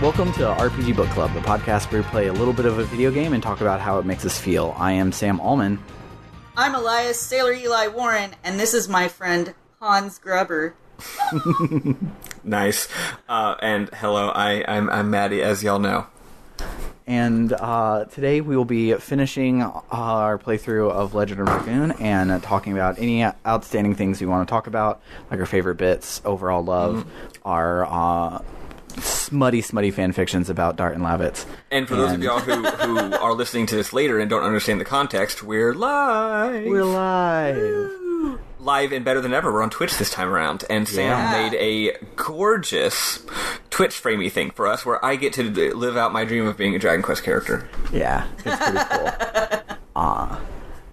Welcome to RPG Book Club, the podcast where we play a little bit of a video game and talk about how it makes us feel. I am Sam Allman. I'm Elias Sailor Eli Warren, and this is my friend Hans Gruber. Nice. And hello, I'm Maddie, as y'all know. And today we will be finishing our playthrough of Legend of Dragoon and talking about any outstanding things we want to talk about, like our favorite bits, overall love, our smutty fan fictions about Dart and Lavitz. And for those of y'all who are listening to this later and don't understand the context, we're live! We're live! Live and better than ever. We're on Twitch this time around. And Sam made a gorgeous Twitch framey thing for us where I get to live out my dream of being a Dragon Quest character. Yeah, it's pretty cool.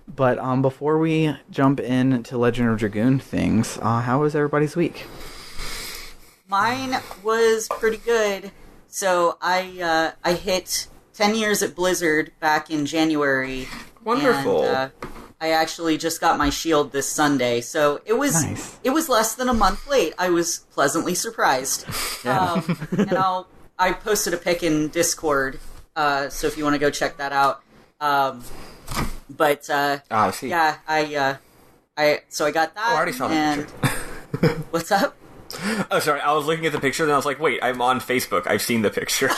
But before we jump into Legend of Dragoon things, how was everybody's week? Mine was pretty good. So I hit 10 years at Blizzard back in January. Wonderful. And, I actually just got my shield this Sunday, so it was nice. It was less than a month late. I was pleasantly surprised. Yeah. And I posted a pic in Discord, so if you want to go check that out. I see. Yeah, I got that. Oh, I already saw that picture. What's up? Oh, sorry. I was looking at the picture and I was like, wait, I'm on Facebook. I've seen the picture.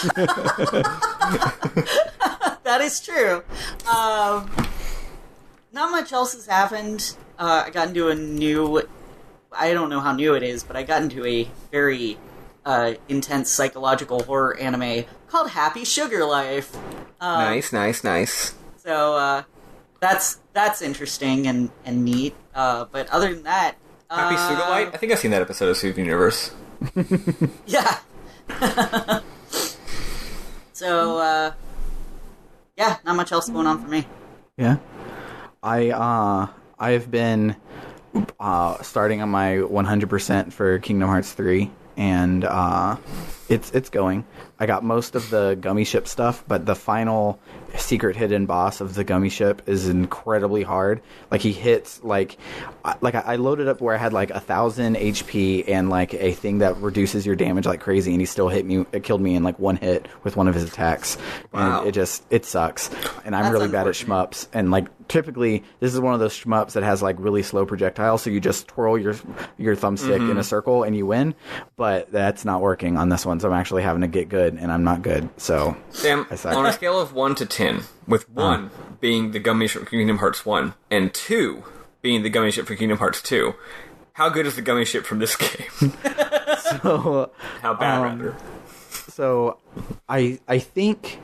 That is true. Not much else has happened. I got into a new... I don't know how new it is, but I got into a very intense psychological horror anime called Happy Sugar Life. Nice. So, that's interesting and neat. But other than that... Happy Sugar Light? I think I've seen that episode of Steven Universe. Yeah. So, yeah, not much else going on for me. Yeah. I've been starting on my 100% for Kingdom Hearts 3, and it's going. I got most of the gummy ship stuff, but the final secret hidden boss of the gummy ship is incredibly hard. Like, he hits I loaded up where I had 1,000 HP and a thing that reduces your damage like crazy, and he still killed me in one hit with one of his attacks. Wow. And it sucks. And I'm That's really bad at shmups, and typically this is one of those shmups that has really slow projectiles, so you just twirl your thumbstick in a circle and you win. But that's not working on this one, so I'm actually having to get good, and I'm not good. So Sam, on a scale of 1 to 10, with 1 being the gummy ship for Kingdom Hearts 1 and 2 being the gummy ship for Kingdom Hearts 2, how good is the gummy ship from this game? So How bad, rather? So I think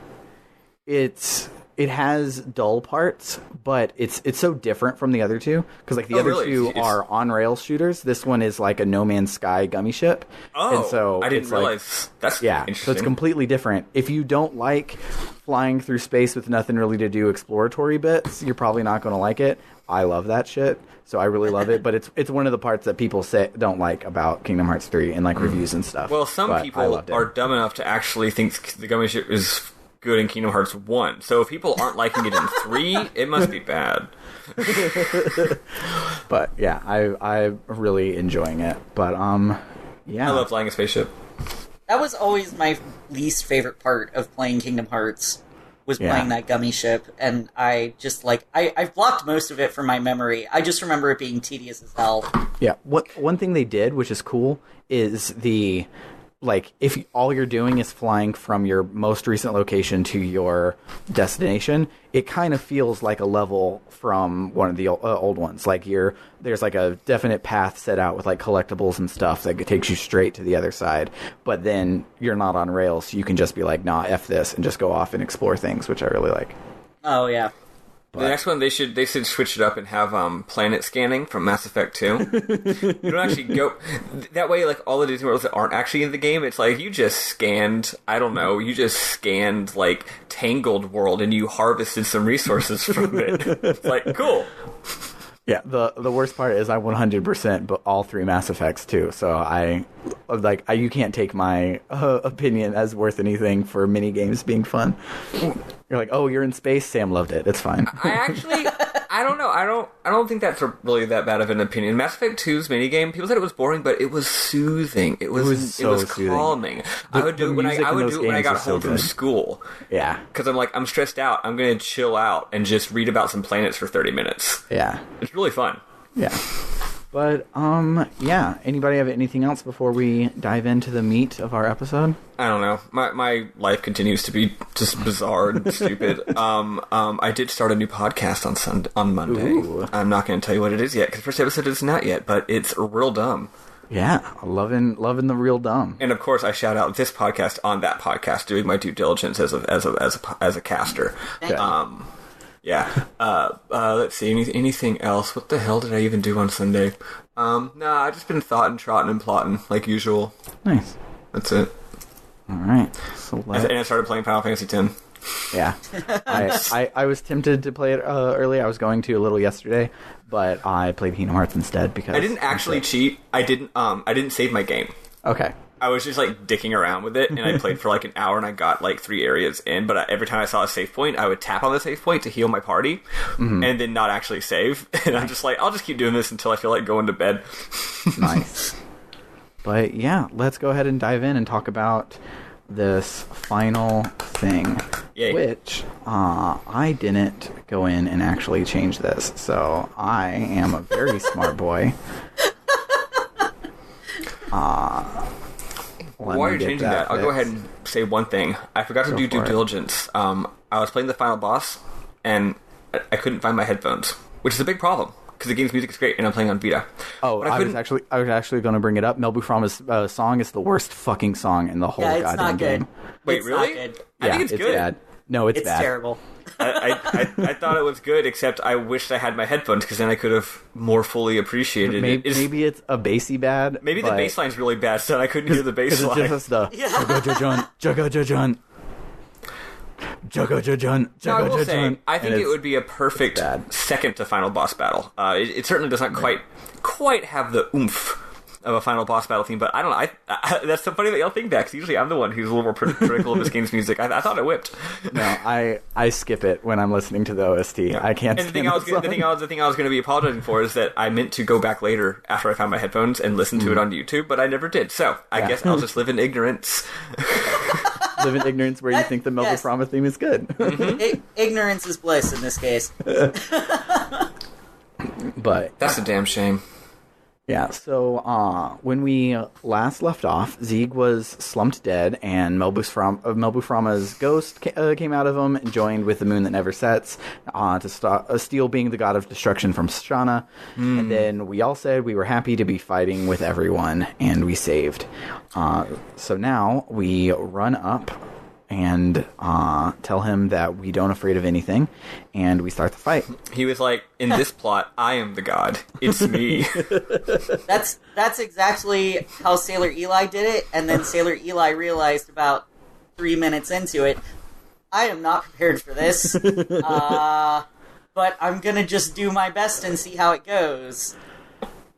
it has dull parts, but it's so different from the other two, because the other really? two are on-rail shooters. This one is a No Man's Sky gummy ship. Oh, and so I didn't it's realize. That's interesting. So it's completely different. If you don't like flying through space with nothing really to do exploratory bits, you're probably not going to like it. I love that shit, so I really love it, but it's one of the parts that people don't like about Kingdom Hearts 3 in reviews and stuff. Well, some people are dumb enough to actually think the gummy ship is good in Kingdom Hearts 1. So if people aren't liking it in 3, it must be bad. But yeah, I'm really enjoying it. But yeah, I love flying a spaceship. That was always my least favorite part of playing Kingdom Hearts, was playing that gummy ship, and I just I've blocked most of it from my memory. I just remember it being tedious as hell. Yeah, one thing they did, which is cool, is if all you're doing is flying from your most recent location to your destination, it kind of feels like a level from one of the old ones. There's a definite path set out with collectibles and stuff that takes you straight to the other side. But then you're not on rails, so you can just be nah, F this, and just go off and explore things, which I really like. Oh, yeah. But the next one, they should switch it up and have planet scanning from Mass Effect 2. You don't actually go... That way, all the Disney worlds that aren't actually in the game, it's you just scanned... I don't know, you just scanned, Tangled World, and you harvested some resources from it. It's cool. Yeah, the worst part is I 100% but all 3 Mass Effects too, so you can't take my opinion as worth anything for mini games being fun. You're oh, you're in space? Sam loved it. It's fine. I I don't know. I don't think that's really that bad of an opinion. Mass Effect 2's minigame, people said it was boring, but it was soothing. It was soothing. Calming. I would do it when I got home from school. Yeah. Because I'm stressed out. I'm going to chill out and just read about some planets for 30 minutes. Yeah. It's really fun. Yeah. But, yeah. Anybody have anything else before we dive into the meat of our episode? I don't know. My life continues to be just bizarre and stupid. I did start a new podcast on Monday. Ooh. I'm not going to tell you what it is yet, because the first episode isn't out yet, but it's real dumb. Yeah, loving the real dumb. And of course, I shout out this podcast on that podcast, doing my due diligence as a caster. Yeah. Let's see. Anything else? What the hell did I even do on Sunday? I've just been thoughting, trotting, and plotting like usual. Nice. That's it. All right. So and I started playing Final Fantasy X. Yeah. I was tempted to play it early. I was going to a little yesterday, but I played Kingdom Hearts instead because I didn't actually cheat. I didn't save my game. Okay. I was just like dicking around with it, and I played for like an hour, and I got like 3 areas in. But every time I saw a save point, I would tap on the save point to heal my party, and then not actually save. And I'm just like, I'll just keep doing this until I feel like going to bed. Nice. But yeah, let's go ahead and dive in and talk about this final thing. Yay. Which I didn't go in and actually change this, so I am a very smart boy. While you're changing that, I'll go ahead and say one thing. I forgot to do due diligence. I was playing the final boss, and I couldn't find my headphones, which is a big problem, because the game's music is great, and I'm playing on Vita. Oh, I was actually going to bring it up. Mel Buframa's song is the worst fucking song in the whole goddamn game. Wait, it's really? Not good. I think it's good. Bad. No, it's bad. It's terrible. I thought it was good, except I wished I had my headphones, because then I could have more fully appreciated it. Maybe it's a bassy bad. Maybe the bass line's really bad, so I couldn't hear the bass line. It's just the Jaga-jajan. No, I will say, I think it would be a perfect second to final boss battle. It certainly does not quite have the oomph of a final boss battle theme, but I don't know. That's so funny that y'all think that, because usually I'm the one who's a little more critical of this game's music. I thought it whipped. No, I skip it when I'm listening to the OST. Yeah. I can't. And the thing I was going to be apologizing for is that I meant to go back later after I found my headphones and listen to it on YouTube, but I never did. So I guess I'll just live in ignorance. Live in ignorance where you think the Mel Buframa theme is good. Mm-hmm. Ignorance is bliss in this case. But that's a damn shame. Yeah, so when we last left off, Zieg was slumped dead, and Mel Buframa's ghost came out of him and joined with the moon that never sets to stop Steel being the god of destruction from Shana. And then we all said we were happy to be fighting with everyone, and we saved. So now we run up and tell him that we don't afraid of anything, and we start the fight. He was like, in this plot, I am the god. It's me. That's exactly how Sailor Eli did it, and then Sailor Eli realized about 3 minutes into it, I am not prepared for this, but I'm gonna just do my best and see how it goes.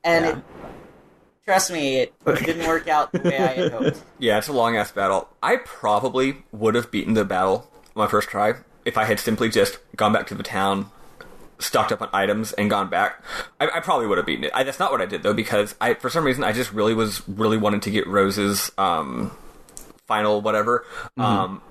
And trust me, it didn't work out the way I had hoped. Yeah, it's a long-ass battle. I probably would have beaten the battle on my first try if I had simply just gone back to the town, stocked up on items, and gone back. I probably would have beaten it. That's not what I did, though, because for some reason, I just really wanted to get Rose's final whatever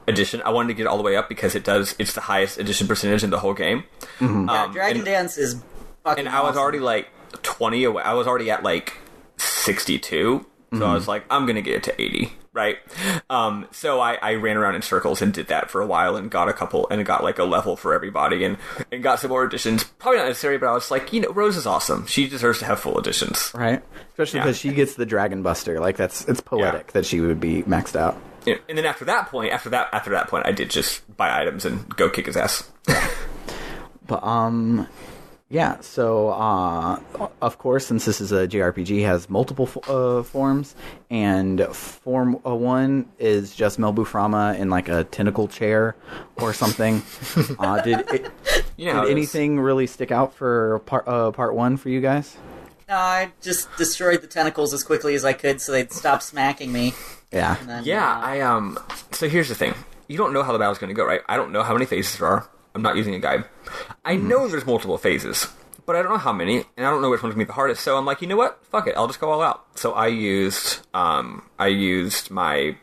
edition. I wanted to get it all the way up because it's the highest edition percentage in the whole game. Dragon Dance is fucking And I was awesome. already like 20 away. I was already at like 62. So I was like, I'm going to get it to 80, right? So I ran around in circles and did that for a while and got like a level for everybody and got some more editions. Probably not necessary, but I was like, Rose is awesome. She deserves to have full editions. Right? Especially because she gets the Dragon Buster. Like, it's poetic that she would be maxed out. And then after that point, I did just buy items and go kick his ass. But, yeah, so, of course, since this is a JRPG, has multiple forms, and Form 1 is just Mel Buframa in, like, a tentacle chair or something. Did anything really stick out for part 1 for you guys? No, I just destroyed the tentacles as quickly as I could so they'd stop smacking me. Yeah. Then, so here's the thing. You don't know how the battle's going to go, right? I don't know how many phases there are. I'm not using a guide. I know there's multiple phases, but I don't know how many, and I don't know which one's going to be the hardest, so I'm like, you know what? Fuck it, I'll just go all out. So I used my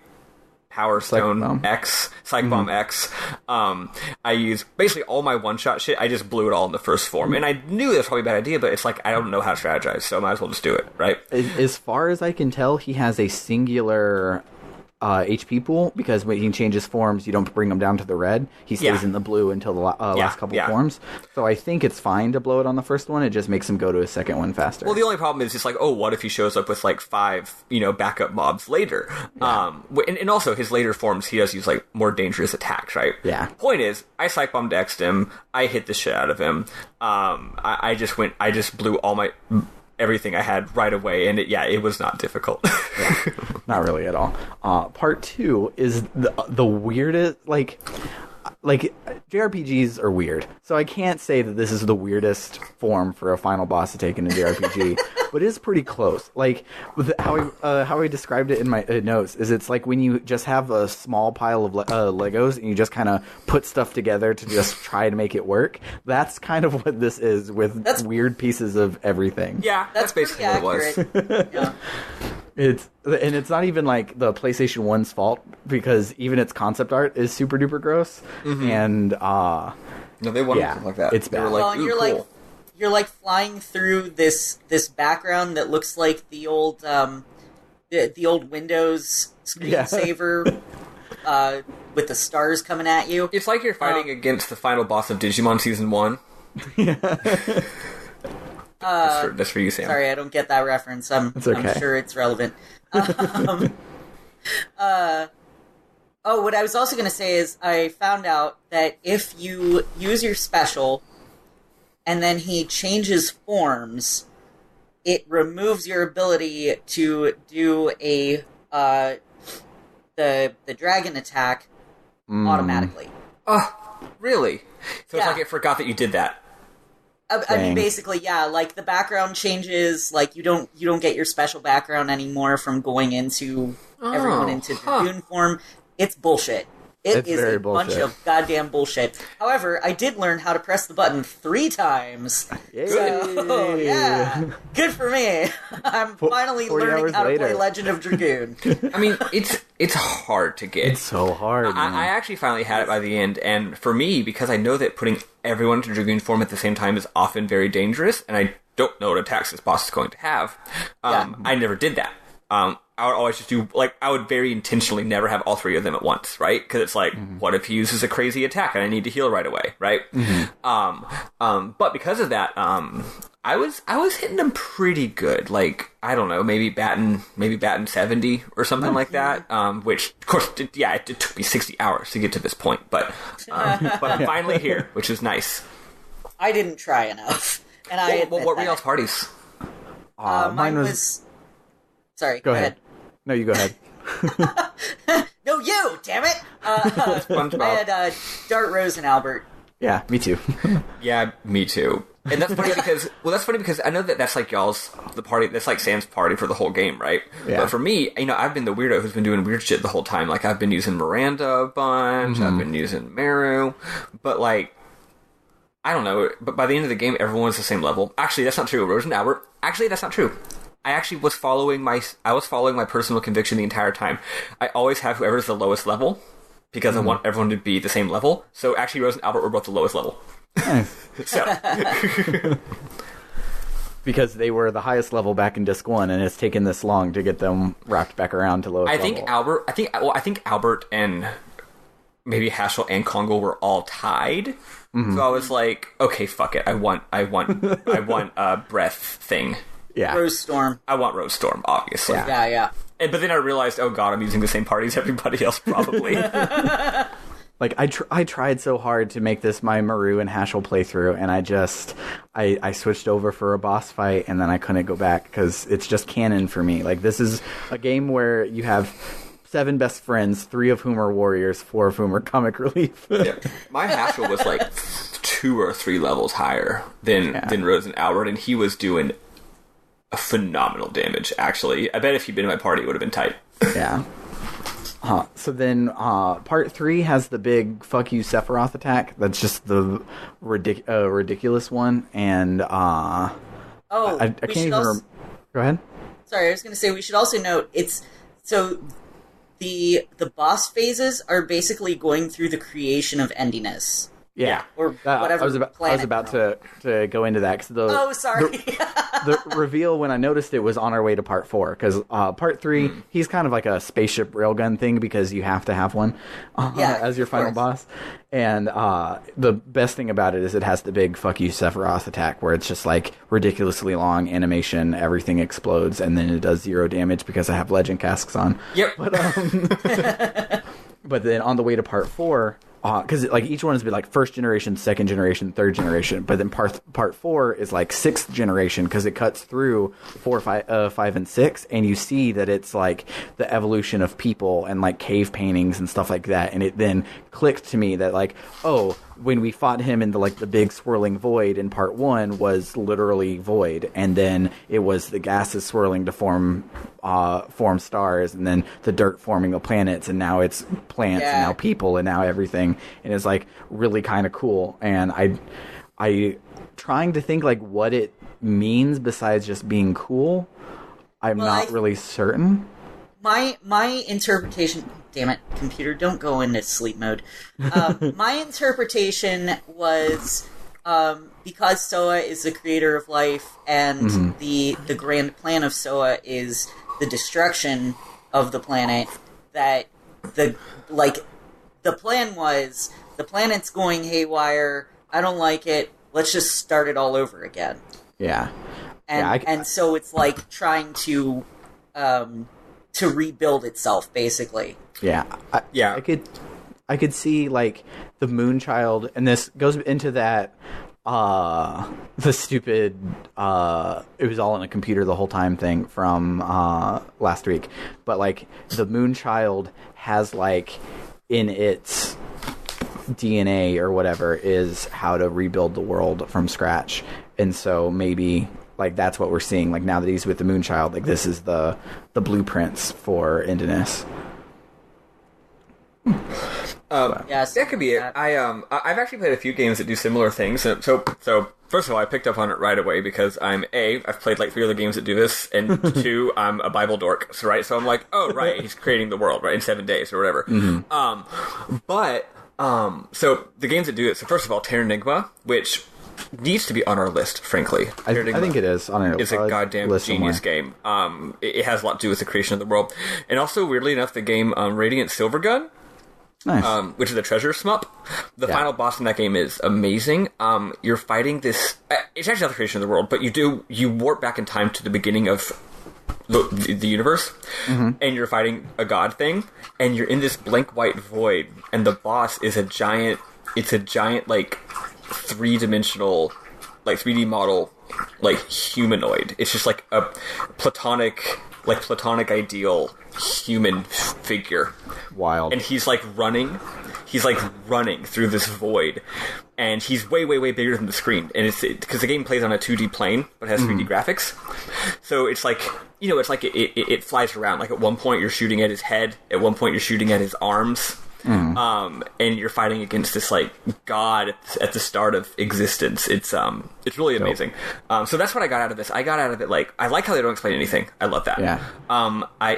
Power Stone X, Psych Bomb X. I used basically all my one-shot shit. I just blew it all in the first form. And I knew that was probably a bad idea, but it's like, I don't know how to strategize, so I might as well just do it, right? As far as I can tell, he has a singular HP pool, because when he changes forms, you don't bring him down to the red. He stays in the blue until the last couple forms. So I think it's fine to blow it on the first one. It just makes him go to his second one faster. Well, the only problem is just like, what if he shows up with like 5, backup mobs later? Yeah. And also his later forms, he does use like more dangerous attacks, right? Yeah. Point is, I Psych Bombed X'd him. I hit the shit out of him. I just blew all my everything I had right away, and it was not difficult. Yeah, not really at all. Part 2 is the weirdest, like JRPGs are weird, so I can't say that this is the weirdest form for a final boss to take in a JRPG, but it is pretty close. Like, how I described it in my notes is, it's like when you just have a small pile of Legos and you just kind of put stuff together to just try to make it work. That's kind of what this is, with weird pieces of everything. Yeah, that's basically what it was. Yeah. It's not even like the PlayStation 1's fault, because even its concept art is super duper gross. And no, they wanted something like that. It's bad. Well, you're like flying through this background that looks like the old Windows screensaver with the stars coming at you. It's like you're fighting against the final boss of Digimon Season 1. That's for you, Sam. Sorry, I don't get that reference. It's okay. I'm sure it's relevant. What I was also going to say is, I found out that if you use your special and then he changes forms, it removes your ability to do the dragon attack automatically. Really? So it's like it forgot that you did that. I mean, basically, like the background changes, like you don't get your special background anymore from going into everyone into Dragoon form. It's bullshit. It's a bunch of goddamn bullshit. However, I did learn how to press the button 3 times. Yay. So, good for me. I'm finally learning how to play Legend of Dragoon. I mean, it's hard to get. It's so hard. I actually finally had it by the end, and for me, because I know that putting everyone into Dragoon form at the same time is often very dangerous, and I don't know what attacks this boss is going to have, I never did that. I would always just do, like, I would very intentionally never have all 3 of them at once, right? Because it's like, what if he uses a crazy attack and I need to heal right away, right? But because of that, I was hitting them pretty good. Like, I don't know, maybe batting 70 or something like that. Which, of course, it took me 60 hours to get to this point, but I'm finally here, which is nice. I didn't try enough, and what were y'all's parties? Mine was. Sorry, go ahead. No, you go ahead. No, you! Damn it! I had Dart, Rose, and Albert. Yeah, me too. Yeah, me too. And that's funny because I know that's like the party, that's like Sam's party for the whole game, right? Yeah. But for me, I've been the weirdo who's been doing weird shit the whole time. Like, I've been using Miranda a bunch, I've been using Meru, but like, I don't know, but by the end of the game, everyone was the same level. Actually, that's not true. Rose and Albert, actually, that's not true. I actually was following my personal conviction the entire time. I always have whoever's the lowest level, because I want everyone to be the same level. So actually, Rose and Albert were both the lowest level. So. Because they were the highest level back in Disc 1, and it's taken this long to get them wrapped back around to lowest level. I think Albert and maybe Haschel and Kongo were all tied. So I was like, okay, fuck it. I want a breath thing. Yeah. Rose Storm. I want Rose Storm, obviously. Yeah. But then I realized, oh god, I'm using the same party as everybody else, probably. Like, I tried so hard to make this my Meru and Haschel playthrough, and I switched over for a boss fight, and then I couldn't go back, because it's just canon for me. Like, this is a game where you have 7 best friends, 3 of whom are warriors, 4 of whom are comic relief. Yeah. My Haschel was like 2 or 3 levels higher than Rose and Albert, and he was doing phenomenal damage, actually. I bet if he'd been in my party, it would have been tight. Yeah. So then part 3 has the big fuck you Sephiroth attack. That's just the ridiculous one. And I can't even go ahead. Sorry, I was going to say we should also note the boss phases are basically going through the creation of endiness. Yeah, or whatever. I was about to go into that. Sorry. The reveal when I noticed it was on our way to part 4, because part 3 he's kind of like a spaceship railgun thing because you have to have one as your final boss. And the best thing about it is it has the big fuck you Sephiroth attack where it's just like ridiculously long animation, everything explodes, and then it does 0 damage because I have legend casks on. Yep. But then on the way to part 4. Because like each one has been like first generation, second generation, third generation, but then part 4 is like 6th generation because it cuts through 4, 5, and 6, and you see that it's like the evolution of people and like cave paintings and stuff like that, and it then clicked to me that like, oh, when we fought him in the big swirling void in part 1 was literally void, and then it was the gases swirling to form stars, and then the dirt forming the planets, and now it's plants, and now people, and now everything, and it's like really kind of cool. And I trying to think like what it means besides just being cool. I'm not really certain. My interpretation. Damn it, computer, don't go into sleep mode. My interpretation was because Soa is the creator of life, and the grand plan of Soa is the destruction of the planet. That the plan was the planet's going haywire. I don't like it. Let's just start it all over again. Yeah, and so it's like trying to rebuild itself, basically. Yeah, I could see like the Moonchild, and this goes into that the stupid it was all in a computer the whole time thing from last week, but like the Moonchild has like in its DNA or whatever is how to rebuild the world from scratch, and so maybe like that's what we're seeing. Like now that he's with the Moonchild, like this is the blueprints for Endiness. Yes, that could be it. I've actually played a few games that do similar things. So first of all, I picked up on it right away because I've played like 3 other games that do this, and 2, I'm a Bible dork. So I'm like, oh right, he's creating the world right in 7 days or whatever. So the games that do it. So first of all, Terranigma, which needs to be on our list, frankly. I think it is on our It's a goddamn genius game. It has a lot to do with the creation of the world, and also weirdly enough, the game Radiant Silvergun. Nice. Which is a treasure shmup. The final boss in that game is amazing. You're fighting this... it's actually not the creation of the world, but you warp back in time to the beginning of the universe, and you're fighting a god thing, and you're in this blank white void, and the boss is a giant... It's a giant, like, 3-dimensional, like, 3D model, like, humanoid. It's just like a platonic ideal human figure. Wild. And he's running through this void, and he's way bigger than the screen, and it's because the game plays on a 2D plane but has 3D graphics, so it's like, it flies around. Like at one point you're shooting at his head, at one point you're shooting at his arms, and you're fighting against this like god at the start of existence. It's really amazing. So that's what I got out of this. I got out of it like, I like how they don't explain anything. I love that. Yeah.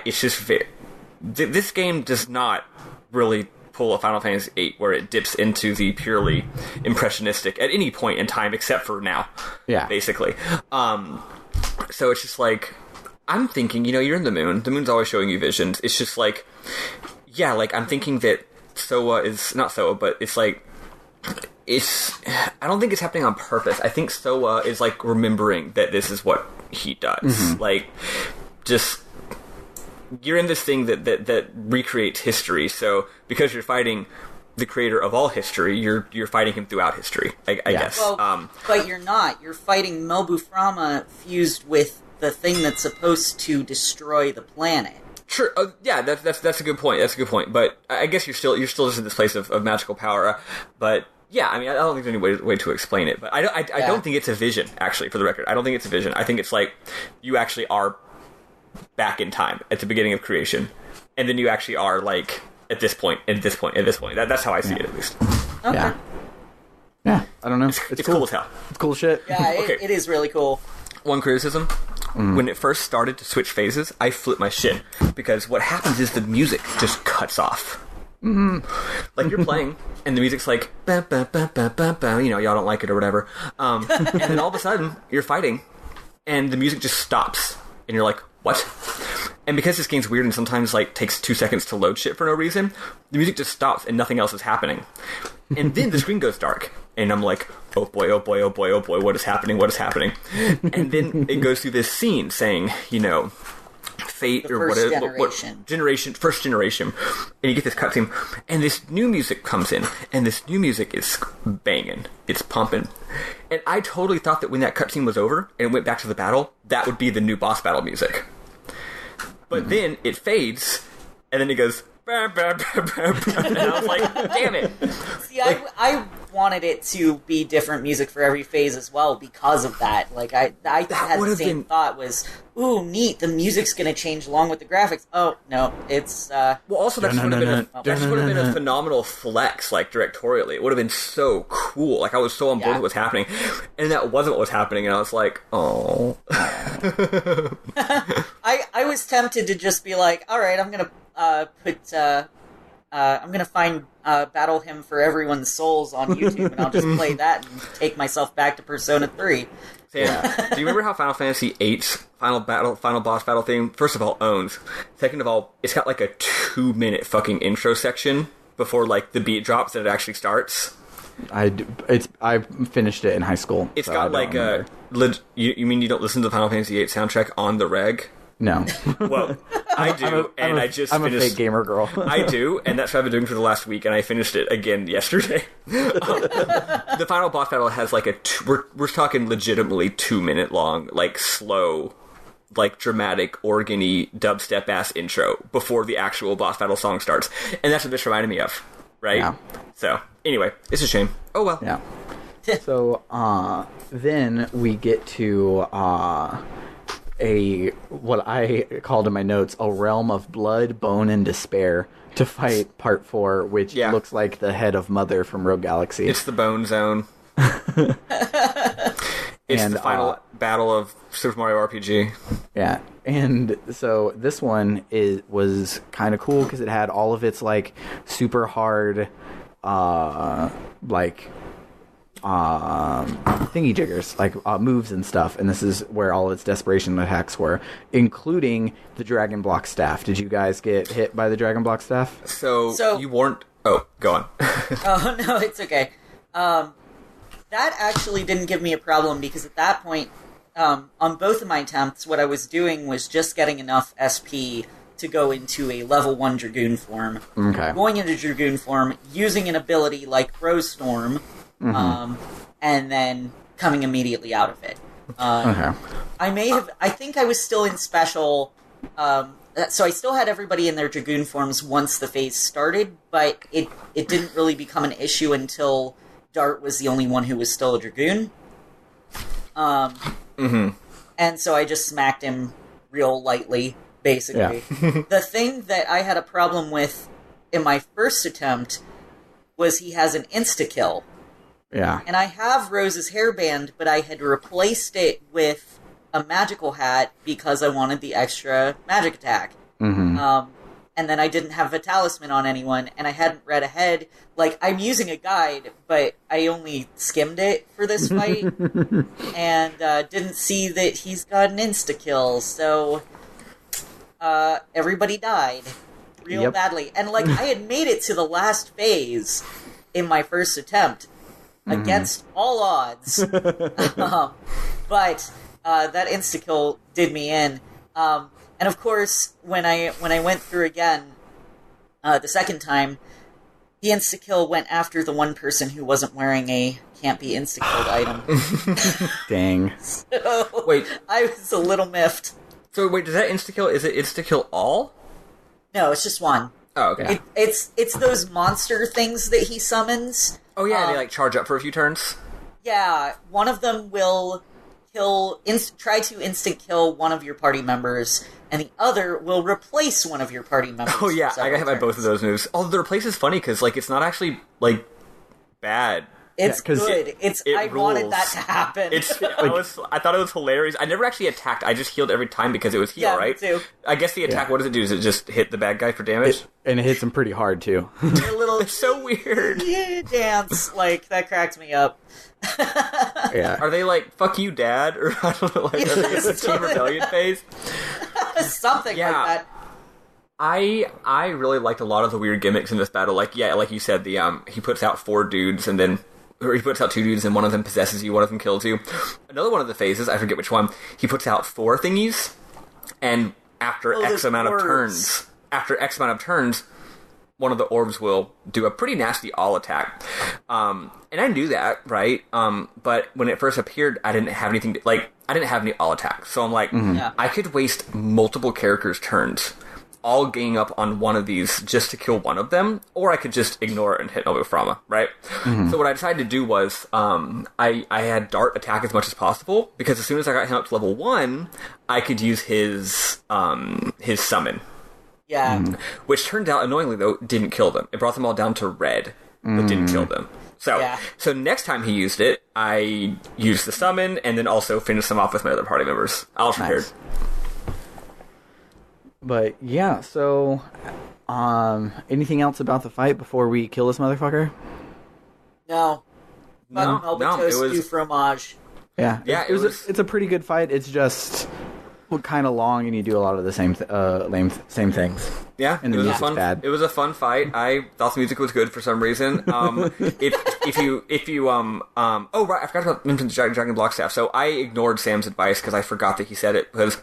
It's just this game does not really pull a Final Fantasy VIII where it dips into the purely impressionistic at any point in time except for now. Yeah. Basically. So it's just like, I'm thinking, you're in the moon. The moon's always showing you visions. It's just like, yeah, like I'm thinking that Soa is not Soa, but it's like, I don't think it's happening on purpose. I think Soa is like remembering that this is what he does. Like, just, you're in this thing that recreates history. So because you're fighting the creator of all history, you're fighting him throughout history. I guess. Well, but you're not. You're fighting Melbuframa fused with the thing that's supposed to destroy the planet. Sure. Yeah, that's a good point. That's a good point. But I guess you're still just in this place of magical power. But yeah, I mean, I don't think there's any way to explain it. But I don't think it's a vision. Actually, for the record, I don't think it's a vision. I think it's like you actually are back in time at the beginning of creation, and then you actually are like at this point, at this point, at this point. That's how I see it, at least. Okay. Yeah. Yeah, I don't know. It's cool as hell. It's cool shit. Yeah, Okay. it is really cool. One criticism. When it first started to switch phases, I flipped my shit. Because what happens is the music just cuts off. Like, you're playing, and the music's like, bah, bah, bah, bah, bah, bah, y'all don't like it or whatever. And then all of a sudden, you're fighting, and the music just stops. And you're like, what? And because this game's weird and sometimes, like, takes 2 seconds to load shit for no reason, the music just stops and nothing else is happening. And then the screen goes dark. And I'm like, oh boy, oh boy, oh boy, oh boy, what is happening, what is happening? And then it goes through this scene saying, fate or whatever, first generation, and you get this cutscene, and this new music comes in, and this new music is banging, it's pumping, and I totally thought that when that cutscene was over and it went back to the battle, that would be the new boss battle music. But then it fades, and then it goes, bah, bah, bah, bah, bah, and I was like, damn it. See, I wanted it to be different music for every phase as well because of that. Like, I had the same thought was, ooh, neat, the music's going to change along with the graphics. Oh, no, it's... Well, also, that would have been a phenomenal flex, like, directorially. It would have been so cool. Like, I was so on board with what's happening. And that wasn't what was happening, and I was like, oh. I was tempted to just be like, all right, I'm going to I'm gonna find Battle Hymn for Everyone's Souls on YouTube, and I'll just play that and take myself back to Persona 3. Sam, do you remember how Final Fantasy VIII's final boss battle theme, first of all, owns? Second of all, it's got like a 2-minute fucking intro section before like the beat drops and it actually starts. I finished it in high school. It's got like a... You mean you don't listen to the Final Fantasy VIII soundtrack on the reg? No. Well, I do, I'm a fake gamer girl. I do, and that's what I've been doing for the last week, and I finished it again yesterday. The final boss battle has like we're talking legitimately 2-minute long, like slow, like dramatic, organ-y, dubstep-ass intro before the actual boss battle song starts, and that's what this reminded me of, right? Yeah. So, anyway, it's a shame. Oh well. Yeah. So, then we get to, what I called in my notes, a realm of blood, bone, and despair to fight part 4, which looks like the head of Mother from Rogue Galaxy. It's the Bone Zone. It's the final battle of Super Mario RPG. Yeah, and so this one was kind of cool because it had all of its like super hard, thingy jiggers, like moves and stuff, and this is where all its desperation attacks were, including the Dragon Block Staff. Did you guys get hit by the Dragon Block Staff? So you weren't... Oh, go on. Oh, no, it's okay. That actually didn't give me a problem, because at that point, on both of my attempts, what I was doing was just getting enough SP to go into a level 1 Dragoon form. Okay. Going into Dragoon form, using an ability like Crow Storm, and then coming immediately out of it. Okay. I think I was still in special, so I still had everybody in their Dragoon forms once the phase started, but it didn't really become an issue until Dart was the only one who was still a Dragoon. And so I just smacked him real lightly, basically. Yeah. The thing that I had a problem with in my first attempt was he has an insta-kill. Yeah. And I have Rose's hairband, but I had replaced it with a magical hat because I wanted the extra magic attack. And then I didn't have a talisman on anyone, and I hadn't read ahead. Like, I'm using a guide, but I only skimmed it for this fight, and didn't see that he's got an insta-kill, so everybody died real badly. And, like, I had made it to the last phase in my first attempt, against all odds. But that insta-kill did me in. And of course, when I went through again, the second time, the insta-kill went after the one person who wasn't wearing a can't-be-insta-killed item. Dang. So, wait. I was a little miffed. So wait, does that insta-kill, is it insta-kill all? No, it's just one. Oh, okay. It's those monster things that he summons. Oh yeah, they like charge up for a few turns? Yeah, one of them will try to instant kill one of your party members, and the other will replace one of your party members. Oh yeah, for I gotta several have both of turns. those moves. Although the replace is funny because like it's not actually like bad. It's 'cause good. I wanted rules. that to happen. I thought it was hilarious. I never actually attacked. I just healed every time because it was heal, Yeah, me right? too. I guess the attack. Yeah. What does it do? Does it just hit the bad guy for damage? And it hits him pretty hard, too. Your little It's so weird. dance, like, that cracked me up. Yeah. Are they like "fuck you, dad"? Or I don't know. Like, are they in the Team Rebellion phase? Something Yeah. like that. I really liked a lot of the weird gimmicks in this battle. Like like you said, the he puts out 4 dudes and then. Or he puts out 2 dudes and one of them possesses you, one of them kills you. Another one of the phases, I forget which one, he puts out 4 thingies, and after X amount of turns, one of the orbs will do a pretty nasty all attack. And I knew that, right? But when it first appeared, I didn't have anything I didn't have any all attacks. So I'm like, Yeah. I could waste multiple characters' turns all ganging up on one of these just to kill one of them, or I could just ignore it and hit Nobuframa, right? So what I decided to do was I had Dart attack as much as possible, because as soon as I got him up to level 1, I could use his summon, Yeah. which turned out, annoyingly though, didn't kill them. It brought them all down to red, but didn't kill them. So, Yeah. so next time he used it, I used the summon, and then also finished them off with my other party members. I was prepared. Nice. But yeah, so anything else about the fight before we kill this motherfucker? No. No, Fuck no, Melba it Toast was- du fromage. Yeah, Yeah, it was. It's a pretty good fight. It's just kind of long, and you do a lot of the same things. Yeah, And it the was a music's fun. bad. It was a fun fight. I thought the music was good for some reason. If you oh right, I forgot about mention Dragon Block Staff. So I ignored Sam's advice because I forgot that he said it. Because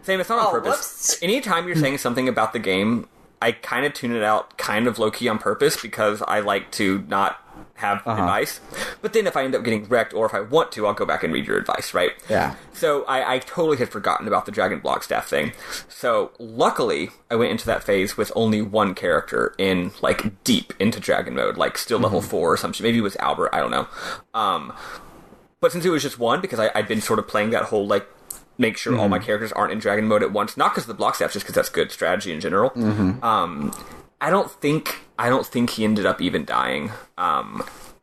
Sam, it's not on Oh, purpose. whoops. Anytime you're saying something about the game, I kind of tune it out, kind of low key on purpose, because I like to not have advice. But then if I end up getting wrecked, or if I want to, I'll go back and read your advice, right? Yeah. So I totally had forgotten about the Dragon Block Staff thing. So luckily, I went into that phase with only one character in, like, deep into Dragon mode, like still level 4 or something. Maybe it was Albert, I don't know. But since it was just one, because I'd been sort of playing that whole, like, make sure all my characters aren't in Dragon mode at once, not because of the Block Staff, just because that's good strategy in general. I don't think he ended up even dying.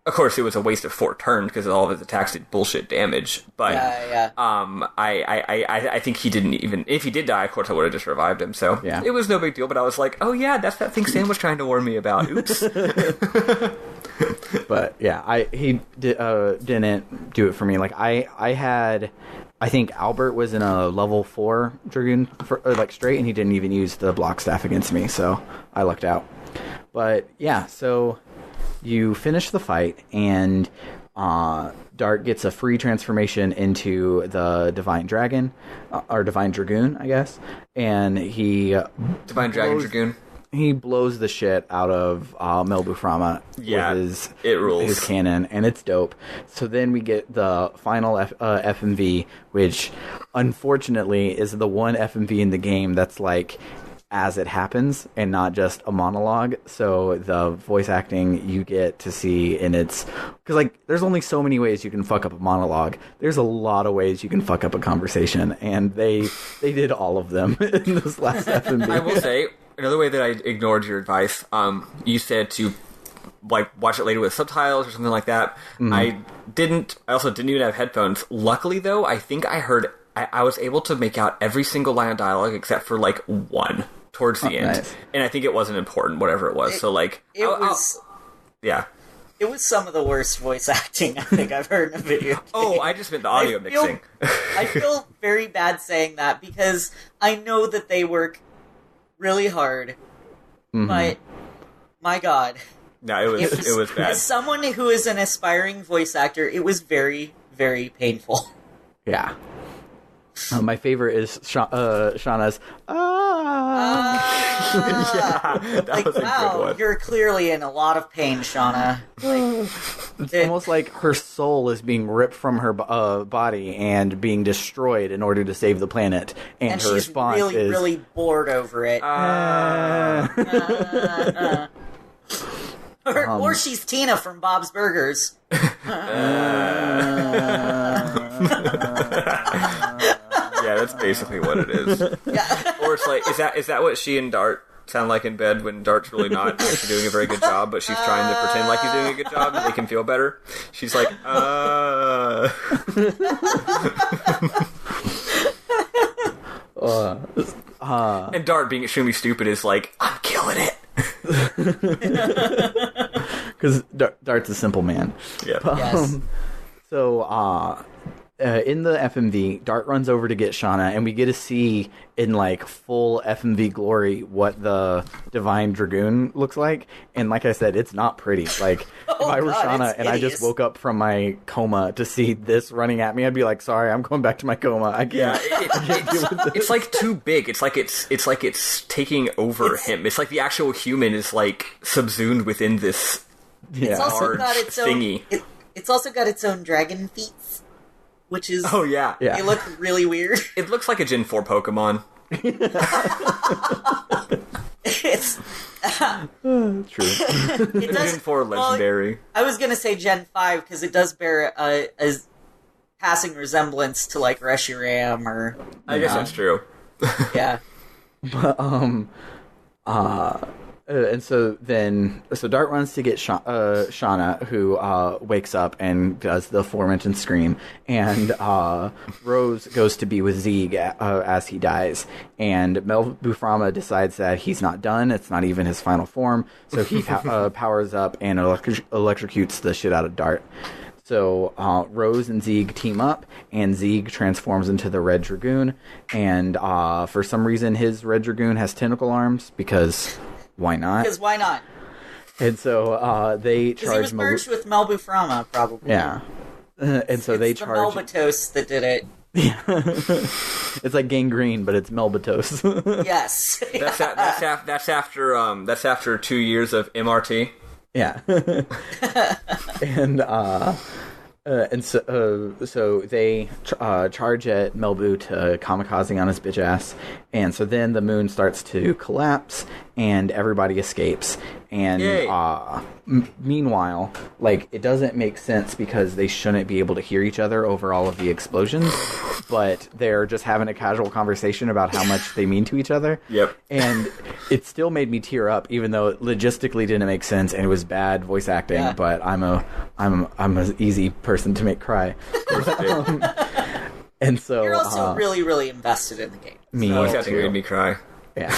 Of course, it was a waste of 4 turns because all of his attacks did bullshit damage. But Yeah. I think he didn't even. If he did die, of course, I would have just revived him. So Yeah. it was no big deal. But I was like, oh yeah, that's that thing Sam was trying to warn me about. Oops. But yeah, he didn't do it for me. Like I think Albert was in a level 4 Dragoon like straight, and he didn't even use the block staff against me, so I lucked out. But yeah, so you finish the fight, and Dart gets a free transformation into the Divine Dragon, or Divine Dragoon, I guess, and he Divine Dragon Dragoon. he blows the shit out of Melbuframa Yeah, with it rules. his cannon, and it's dope. So then we get the final FMV, which unfortunately is the one FMV in the game that's like as it happens and not just a monologue. So the voice acting you get to see in its... Because like there's only so many ways you can fuck up a monologue. There's a lot of ways you can fuck up a conversation, and they did all of them in this last FMV. I will say, another way that I ignored your advice, you said to like watch it later with subtitles or something like that. I also didn't even have headphones. Luckily though, I think I was able to make out every single line of dialogue except for like one towards the end. Nice. And I think it wasn't important, whatever it was. So like It was yeah. it was some of the worst voice acting I think I've heard in a video game. Oh, I just meant the audio mixing. I feel very bad saying that because I know that they work really hard, but my God. No, it was bad. As someone who is an aspiring voice actor, it was very, very painful. Yeah. My favorite is Shauna's. Yeah, that Like, was a good wow, one. you're clearly in a lot of pain, Shauna. It's almost like her soul is being ripped from her body and being destroyed in order to save the planet. And, And her she's response really, is, really bored over it. Or she's Tina from Bob's Burgers. Yeah, that's basically what it is. Yeah. Or it's like, is that what she and Dart sound like in bed when Dart's really not actually doing a very good job, but she's trying to pretend like he's doing a good job and they can feel better? She's like, And Dart, being extremely stupid, is like, I'm killing it. Because Dart's a simple man. Yeah. Yes. So, in the FMV, Dart runs over to get Shauna, and we get to see in like full FMV glory what the Divine Dragoon looks like. And like I said, it's not pretty. Like, if I were Shauna and I just woke up from my coma to see this running at me, I'd be like, "Sorry, I'm going back to my coma. I can't." It's like too big. It's like it's taking over him. It's like the actual human is like subsumed within this It's also large got its own. thingy. It's also got its own dragon feet, which is Yeah. they look really weird. It looks like a Gen 4 Pokemon. It's True. it does. Gen 4 Legendary. I was gonna say Gen 5 because it does bear a passing resemblance to like Reshiram or. I guess that's true. Yeah. But and so Dart runs to get Shauna, who wakes up and does the aforementioned scream, and Rose goes to be with Zeeg as he dies, and Mel Buframa decides that he's not done. It's not even his final form, so he powers up and electrocutes the shit out of Dart. So Rose and Zeeg team up, and Zeeg transforms into the Red Dragoon, and for some reason his Red Dragoon has tentacle arms, because why not? Because why not? And so they Because charge... he was merged with Melbuframa, probably. Yeah. And so they It's the charge... Melbatos that did it. It's like gangrene, but it's Melbatos. Yes. That's after 2 years of MRT. Yeah. And so they charge at Melbu to kamikaze on his bitch ass, and so then the moon starts to collapse and everybody escapes. And meanwhile, like, it doesn't make sense because they shouldn't be able to hear each other over all of the explosions, but they're just having a casual conversation about how much they mean to each other. Yep. And it still made me tear up, even though it logistically didn't make sense and it was bad voice acting. Yeah. But I'm an easy person to make cry. And so You're also really, really invested in the game. me Voice acting too. made me cry. Yeah,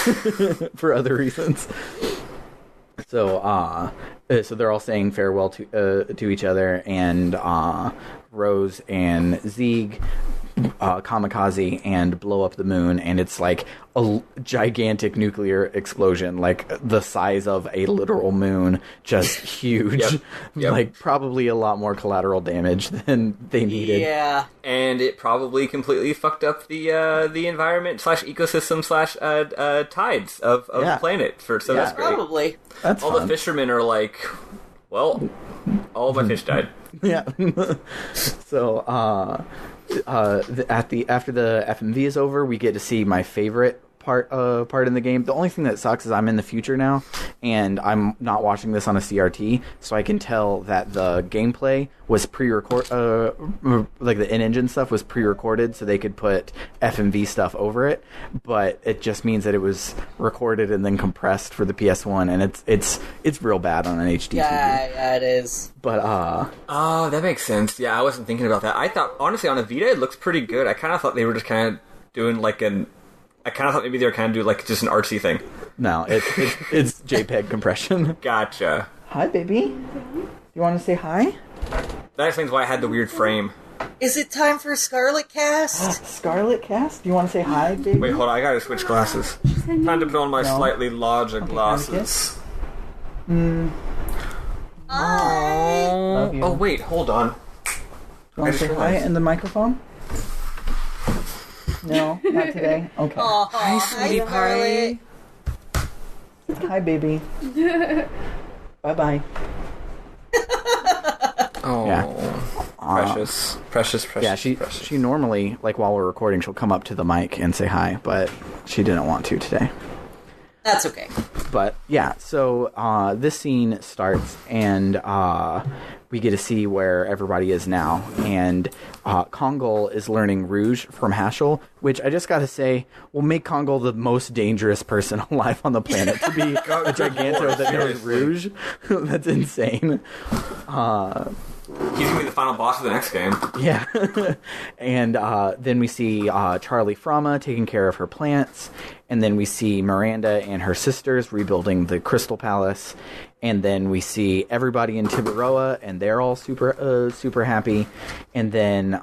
for other reasons. So, so they're all saying farewell to each other, and Rose and Zeeg kamikaze and blow up the moon, and it's like a gigantic nuclear explosion, like the size of a literal moon, just huge. Yep. Like probably a lot more collateral damage than they needed. Yeah. And it probably completely fucked up the environment / ecosystem / tides of the planet. So that's great. Probably. That's All fun. the fishermen are like, well, all of my fish died. Yeah. So, after the FMV is over, we get to see my favorite part in the game. The only thing that sucks is I'm in the future now, and I'm not watching this on a CRT, so I can tell that the gameplay was pre-record, like the in-engine stuff was pre-recorded, so they could put FMV stuff over it. But it just means that it was recorded and then compressed for the PS1, and it's real bad on an HD TV. Yeah, it is. But Oh, that makes sense. Yeah, I wasn't thinking about that. I thought, honestly, on a Vita, it looks pretty good. I kind of thought they were just kind of doing like I kind of thought maybe they were kind of doing like just an artsy thing. no, it's JPEG compression. Gotcha. Hi, baby. You want to say hi? That explains why I had the weird frame. Is it time for Scarlet Cast? Scarlet Cast? Do you want to say hi, baby? Wait, hold on, I gotta switch glasses. Time to put on my No. slightly larger Okay, glasses. Hi. Love you. Oh, wait, hold on. You want to say hi in the microphone? No, not today. Okay. Aw, Hi, sweetie pie. Scarlet. Hi, baby. Bye-bye. Oh, Yeah. precious. Yeah, she normally, like, while we're recording, she'll come up to the mic and say hi, but she didn't want to today. That's okay. But yeah, so this scene starts, and we get to see where everybody is now. And Kongol is learning Rouge from Haschel, which I just got to say will make Kongol the most dangerous person alive on the planet to be a Giganto that knows Rouge. That's insane. He's going to be the final boss of the next game. Yeah. And then we see Charlie Frama taking care of her plants. And then we see Miranda and her sisters rebuilding the Crystal Palace. And then we see everybody in Tibaroa, and they're all super happy. And then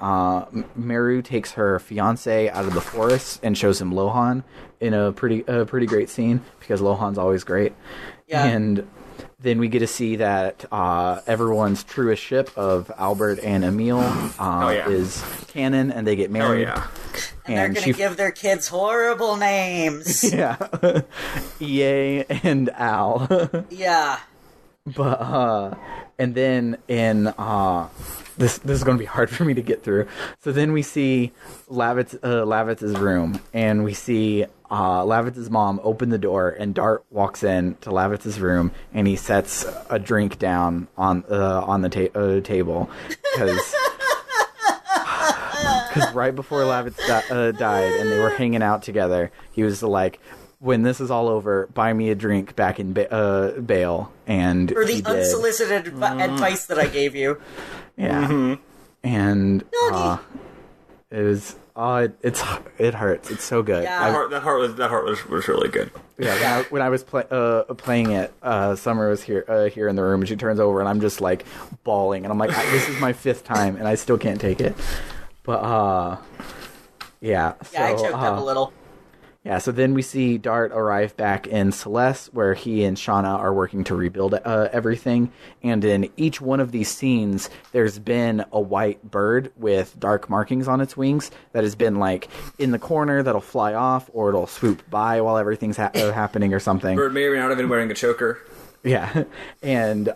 Meru takes her fiancé out of the forest and shows him Lohan in a pretty great scene, because Lohan's always great. Yeah. And then we get to see that everyone's truest ship of Albert and Emil is canon, and they get married. And they're going to give their kids horrible names. Yeah. EA and Al. Yeah. But, and then in, this is going to be hard for me to get through. So then we see Lavitz's room, and we see Lavitz's mom open the door, and Dart walks in to Lavitz's room, and he sets a drink down on the table, because right before Lavitz died, and they were hanging out together, he was like, when this is all over, buy me a drink back in Bale. And for the unsolicited advice that I gave you. Yeah. Mm-hmm. And it was it hurts. It's so good. Yeah. That heart was really good. Yeah. When I was playing it, Summer was here in the room, and she turns over, and I'm just like bawling, and I'm like, this is my 5th time, and I still can't take it. But yeah. So, I choked up a little. Yeah, so then we see Dart arrive back in Celeste, where he and Shauna are working to rebuild everything. And in each one of these scenes, there's been a white bird with dark markings on its wings that has been, like, in the corner that'll fly off, or it'll swoop by while everything's happening or something. Bird may or may not have been wearing a choker. Yeah, and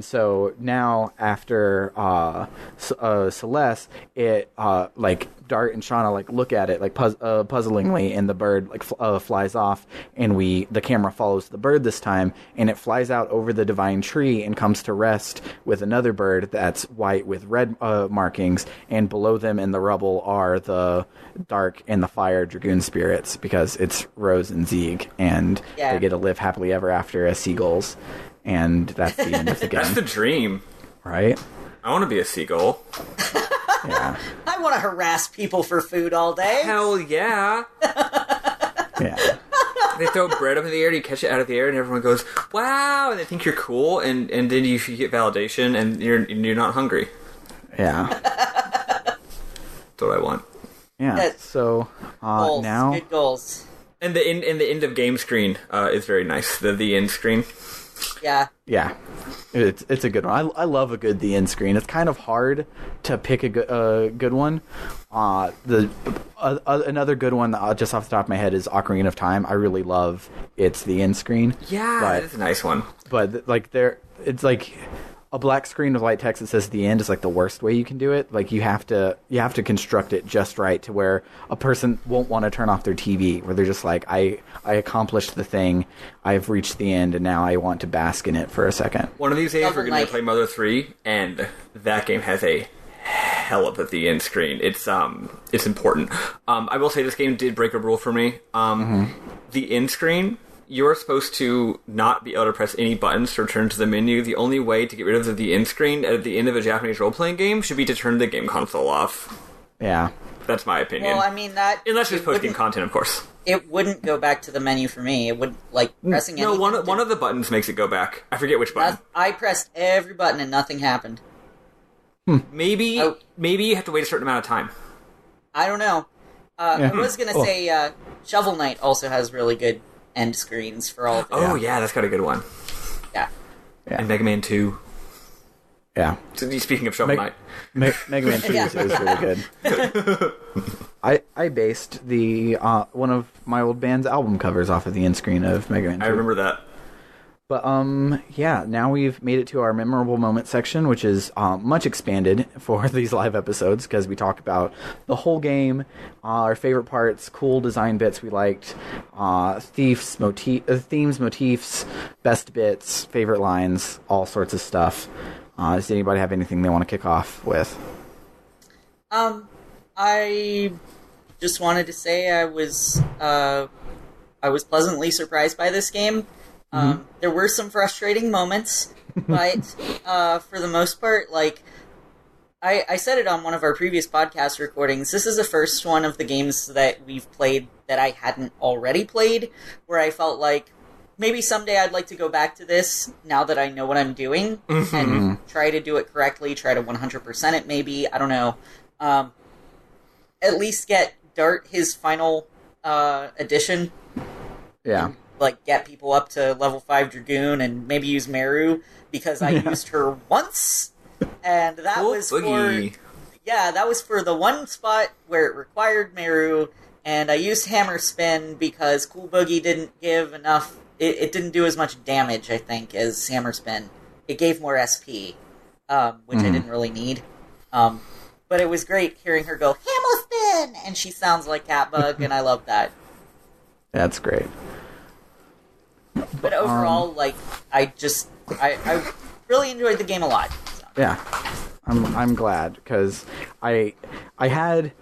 so now after Celeste, it like Dart and Shauna like look at it like puzzlingly, and the bird like flies off, and the camera follows the bird this time, and it flies out over the divine tree and comes to rest with another bird that's white with red markings, and below them in the rubble are the dark and the fire dragoon spirits, because it's Rose and Zieg, and they get to live happily ever after as seagulls, and that's the end of the game. That's the dream, right? I want to be a seagull. Yeah. I want to harass people for food all day. Hell yeah. Yeah. They throw bread up in the air, and you catch it out of the air, and everyone goes, "Wow!" and they think you're cool, and then you get validation, and you're not hungry. Yeah. That's what I want. Yeah. So goals. Now, good goals. And the end of game screen is very nice. The end screen. Yeah. Yeah. It's a good one. I love a good the end screen. It's kind of hard to pick a good one. Another good one just off the top of my head is Ocarina of Time. I really love its the end screen. Yeah, it's a nice one. But like it's like a black screen with white text that says the end is like the worst way you can do it. Like you have to construct it just right to where a person won't want to turn off their TV, where they're just like, I accomplished the thing, I've reached the end, and now I want to bask in it for a second. One of these days we're going to play Mother 3, and that game has a hell of a the end screen. It's important. I will say this game did break a rule for me. The end screen, you're supposed to not be able to press any buttons to return to the menu. The only way to get rid of the end screen at the end of a Japanese role-playing game should be to turn the game console off. Yeah. That's my opinion. Well, I mean, that... Unless it's post-game content, of course. It wouldn't go back to the menu for me. It would, like, pressing No, one of the buttons makes it go back. I forget which button. I pressed every button and nothing happened. Maybe you have to wait a certain amount of time. I don't know. I was going to say Shovel Knight also has really good end screens for all of them. Oh, yeah, that's got a good one. Yeah. And Mega Man 2. Yeah. So, speaking of Shovel Knight. Mega Man 2 is really good. I based the one of my old band's album covers off of the end screen of Mega Man 2. I remember that. But, now we've made it to our memorable moment section, which is much expanded for these live episodes, because we talk about the whole game, our favorite parts, cool design bits we liked, themes, motifs, best bits, favorite lines, all sorts of stuff. Does anybody have anything they want to kick off with? I just wanted to say I was pleasantly surprised by this game. There were some frustrating moments, but for the most part, like I said it on one of our previous podcast recordings, this is the first one of the games that we've played that I hadn't already played, where I felt like maybe someday I'd like to go back to this now that I know what I'm doing and try to do it correctly, try to 100% it maybe, I don't know. At least get Dart his final edition. Yeah. Like, get people up to level 5 Dragoon and maybe use Meru, because I used her once, and that was for the one spot where it required Meru, and I used Hammer Spin because Cool Boogie didn't give enough, it didn't do as much damage, I think, as Hammer Spin. It gave more SP, which I didn't really need. But it was great hearing her go, Hammer Spin! And she sounds like Catbug, and I love that. That's great. But overall, like, I really enjoyed the game a lot. So. Yeah, I'm glad, because I had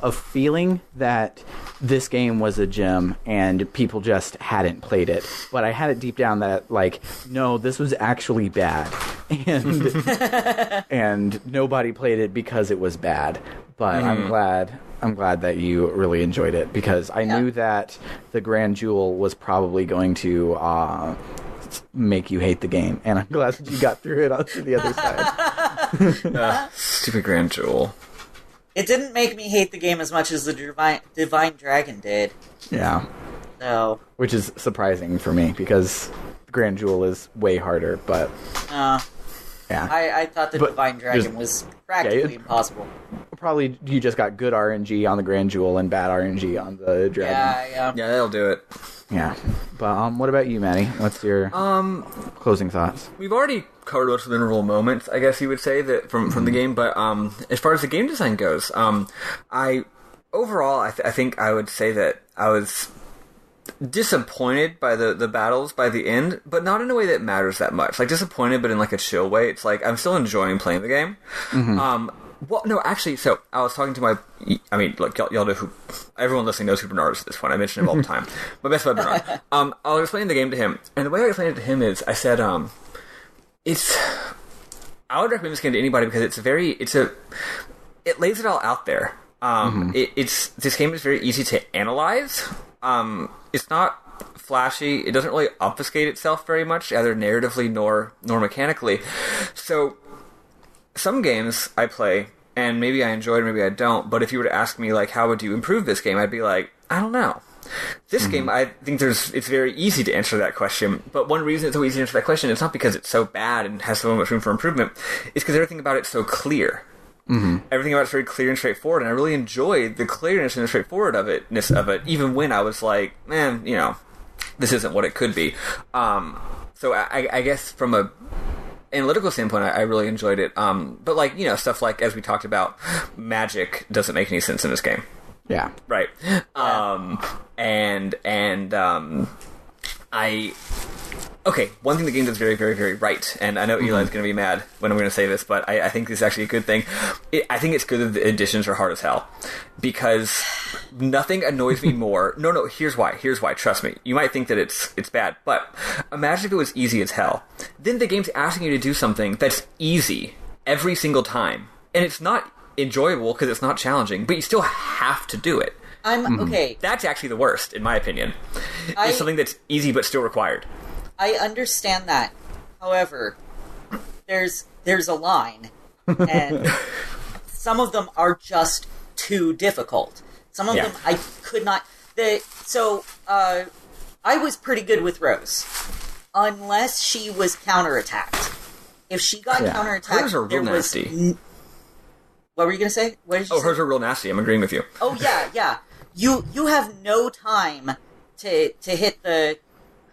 a feeling that this game was a gem and people just hadn't played it, but I had it deep down that, like, no, this was actually bad, and nobody played it because it was bad. But I'm glad that you really enjoyed it, because I knew that the Grand Jewel was probably going to make you hate the game, and I'm glad that you got through it onto the other side. Stupid Grand Jewel. It didn't make me hate the game as much as the Divine Dragon did. Yeah. So. Which is surprising for me, because the Grand Jewel is way harder, but... yeah. I thought the Divine Dragon was practically impossible. Probably you just got good RNG on the Grand Jewel and bad RNG on the Dragon. Yeah. Yeah, that'll do it. Yeah. But what about you, Maddie? What's your closing thoughts? We've already covered most of the memorable moments, I guess you would say, that from the game. But as far as the game design goes, I think I would say that I was disappointed by the battles by the end, but not in a way that matters that much. Like, disappointed, but in like a chill way. It's like I'm still enjoying playing the game. Well, no, actually, so I was talking to look, y'all know who, everyone listening knows who Bernard is at this point. I mention him all the time. My best friend Bernard. I was explaining the game to him, and the way I explained it to him is, I said, I would recommend this game to anybody because it lays it all out there. This game is very easy to analyze. It's not flashy. It doesn't really obfuscate itself very much, either narratively nor mechanically. So, some games I play, and maybe I enjoy it, maybe I don't, but if you were to ask me, like, how would you improve this game, I'd be like, I don't know. This game, I think it's very easy to answer that question, but one reason it's so easy to answer that question is not because it's so bad and has so much room for improvement, it's because everything about it's so clear. Everything about it's very clear and straightforward, and I really enjoyed the clearness and the straightforwardness of it, even when I was like, man, this isn't what it could be. So I guess from a analytical standpoint, I really enjoyed it. But like, stuff like, as we talked about, magic doesn't make any sense in this game. Yeah. Right. Okay, one thing the game does very, very, very right, and I know Eli's going to be mad when I'm going to say this, but I think this is actually a good thing. I think it's good that the additions are hard as hell, because nothing annoys me more. No, here's why, trust me. You might think that it's bad, but imagine if it was easy as hell. Then the game's asking you to do something that's easy every single time, and it's not enjoyable because it's not challenging, but you still have to do it. Okay. That's actually the worst, in my opinion. It's something that's easy but still required. I understand that. However, there's a line, and some of them are just too difficult. Some of them I could not... I was pretty good with Rose, unless she was counterattacked. If she got counterattacked, hers are real nasty. What were you going to say? What did you say? Hers are real nasty. I'm agreeing with you. Oh, yeah. You have no time to hit the...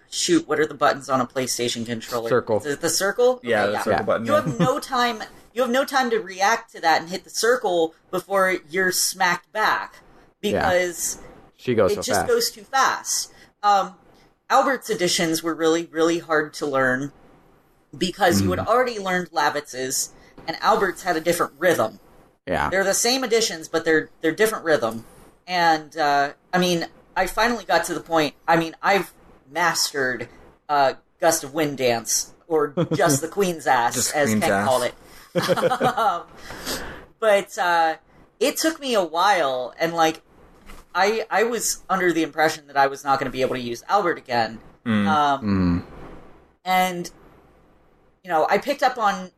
Shoot, what are the buttons on a PlayStation controller? Circle. Is it the circle? Okay, yeah, the circle button. You have no time. You have no time to react to that and hit the circle before you're smacked back, because she goes it just goes too fast. Albert's additions were really, really hard to learn because you had already learned Lavitz's, and Albert's had a different rhythm. Yeah. They're the same additions, but they're different rhythm. And, I finally got to the point, I've mastered Gust of Wind Dance, or just the Queen's Ass, Just as Queen's Ken Ass. called it. But it took me a while, and, like, I was under the impression that I was not going to be able to use Albert again. And, I picked up on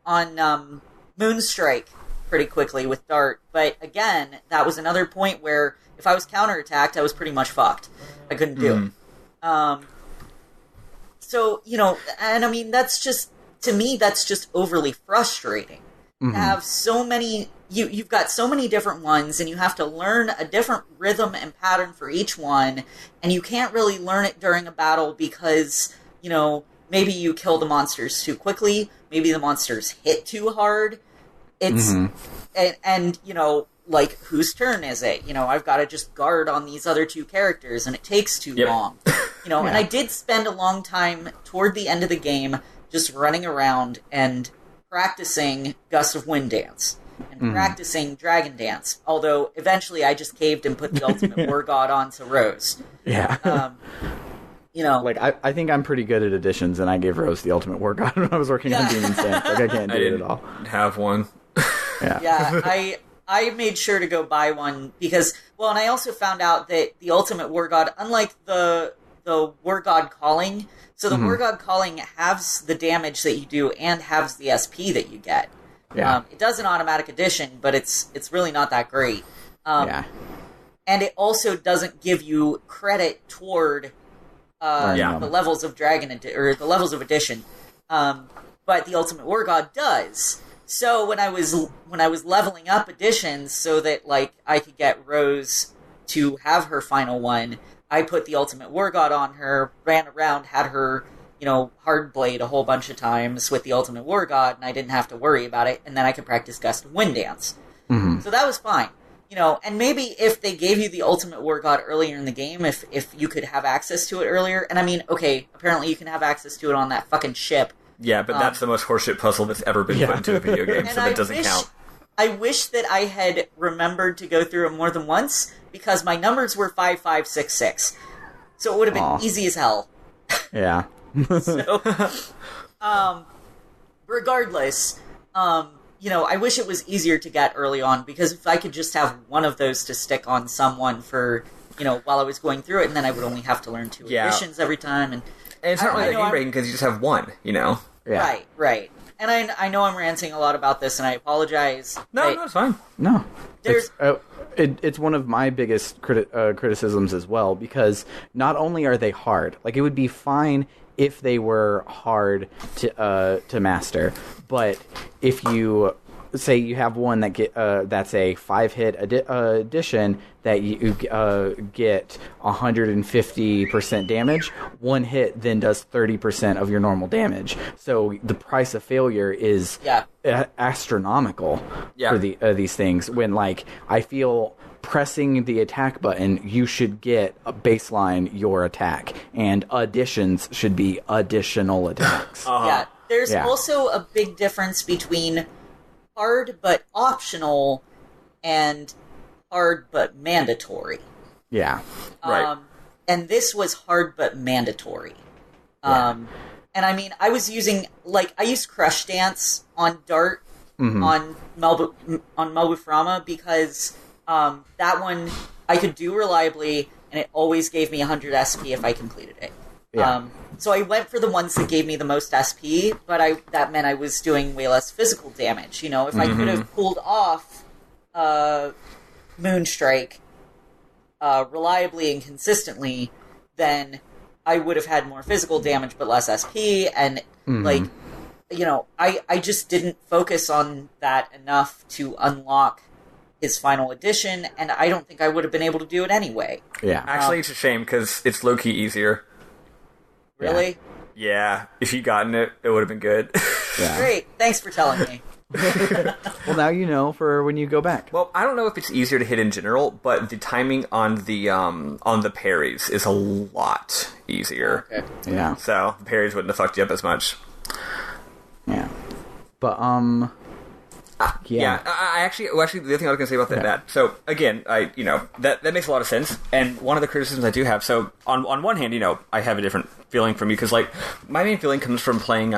Moonstrike pretty quickly with Dart, but again, that was another point where if I was counterattacked, I was pretty much fucked. I couldn't do it. So, and that's just, to me, that's just overly frustrating. To have so many, you've got so many different ones, and you have to learn a different rhythm and pattern for each one, and you can't really learn it during a battle because, maybe you kill the monsters too quickly, maybe the monsters hit too hard. It's, and like, whose turn is it? I've got to just guard on these other two characters, and it takes too long. And I did spend a long time toward the end of the game just running around and practicing Gust of Wind Dance and practicing Dragon Dance, although eventually I just caved and put the Ultimate War God onto Rose. Yeah. Like, I think I'm pretty good at additions, and I gave Rose the Ultimate War God when I was working on Demon Stance. Like, I can't do it at all. Have one. Yeah, I made sure to go buy one because, and I also found out that the Ultimate War God, unlike the War God Calling, so the War God Calling halves the damage that you do and halves the SP that you get. Yeah. It does an automatic addition, but it's really not that great. Yeah. And it also doesn't give you credit toward the levels of the levels of addition. But the Ultimate War God does. So when I was leveling up additions so that, like, I could get Rose to have her final one, I put the Ultimate War God on her, ran around, had her, hard blade a whole bunch of times with the Ultimate War God, and I didn't have to worry about it, and then I could practice Gust of Wind Dance. So that was fine. And maybe if they gave you the Ultimate War God earlier in the game, if you could have access to it earlier, and apparently you can have access to it on that fucking ship. Yeah, but that's the most horseshit puzzle that's ever been put into a video game, so that doesn't count. I wish that I had remembered to go through it more than once, because my numbers were 5566. So it would have been easy as hell. Yeah. So, regardless, I wish it was easier to get early on, because if I could just have one of those to stick on someone for, while I was going through it, and then I would only have to learn two additions every time. And it's not really game breaking because you just have one, Yeah. Right. And I know I'm ranting a lot about this, and I apologize. No, it's fine. No. It's one of my biggest criticisms as well, because not only are they hard, like, it would be fine if they were hard to master, but if you say you have one that that's a 5-hit addition that you get 150% damage, one hit then does 30% of your normal damage. So the price of failure is astronomical for these things. When, like, I feel pressing the attack button, you should get a baseline your attack, and additions should be additional attacks. Yeah, there's also a big difference between hard but optional and hard but mandatory. Yeah. Right. And this was hard but mandatory. And I was using, I used Crush Dance on Dart on Melbuframa because that one I could do reliably, and it always gave me 100 SP if I completed it. Yeah. So I went for the ones that gave me the most SP, but that meant I was doing way less physical damage. If I could have pulled off Moonstrike reliably and consistently, then I would have had more physical damage but less SP, and I just didn't focus on that enough to unlock his final edition, and I don't think I would have been able to do it anyway. Yeah. Actually, it's a shame because it's low-key easier. Really? Yeah. If you'd gotten it, it would have been good. Yeah. Great. Thanks for telling me. Well, now you know for when you go back. Well, I don't know if it's easier to hit in general, but the timing on the parries is a lot easier. Okay. Yeah. So the parries wouldn't have fucked you up as much. But Yeah, I actually, the other thing I was going to say about that, so again, that makes a lot of sense, and one of the criticisms I do have, so on one hand, I have a different feeling from you, because, like, my main feeling comes from playing,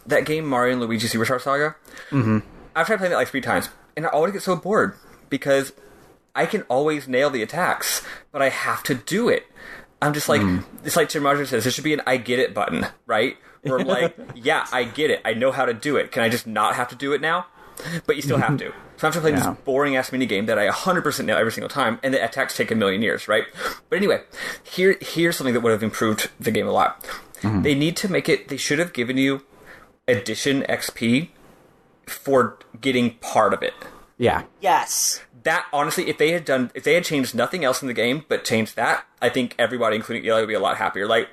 that game, Mario and Luigi Superstar Saga. Mm-hmm. I've tried playing that, like, 3 times, and I always get so bored, because I can always nail the attacks, but I have to do it. I'm just like, it's like Tim Rogers says, there should be an I get it button, right? Where I'm like, yeah, I get it, I know how to do it, can I just not have to do it now? But you still have to. So I'm playing this boring-ass minigame that I 100% nail every single time, and the attacks take a million years, right? But anyway, here's something that would have improved the game a lot. Mm-hmm. They need to make it... They should have given you addition XP for getting part of it. Yeah. Yes. That, honestly, if they had changed nothing else in the game, but changed that, I think everybody, including Eli, would be a lot happier. Like,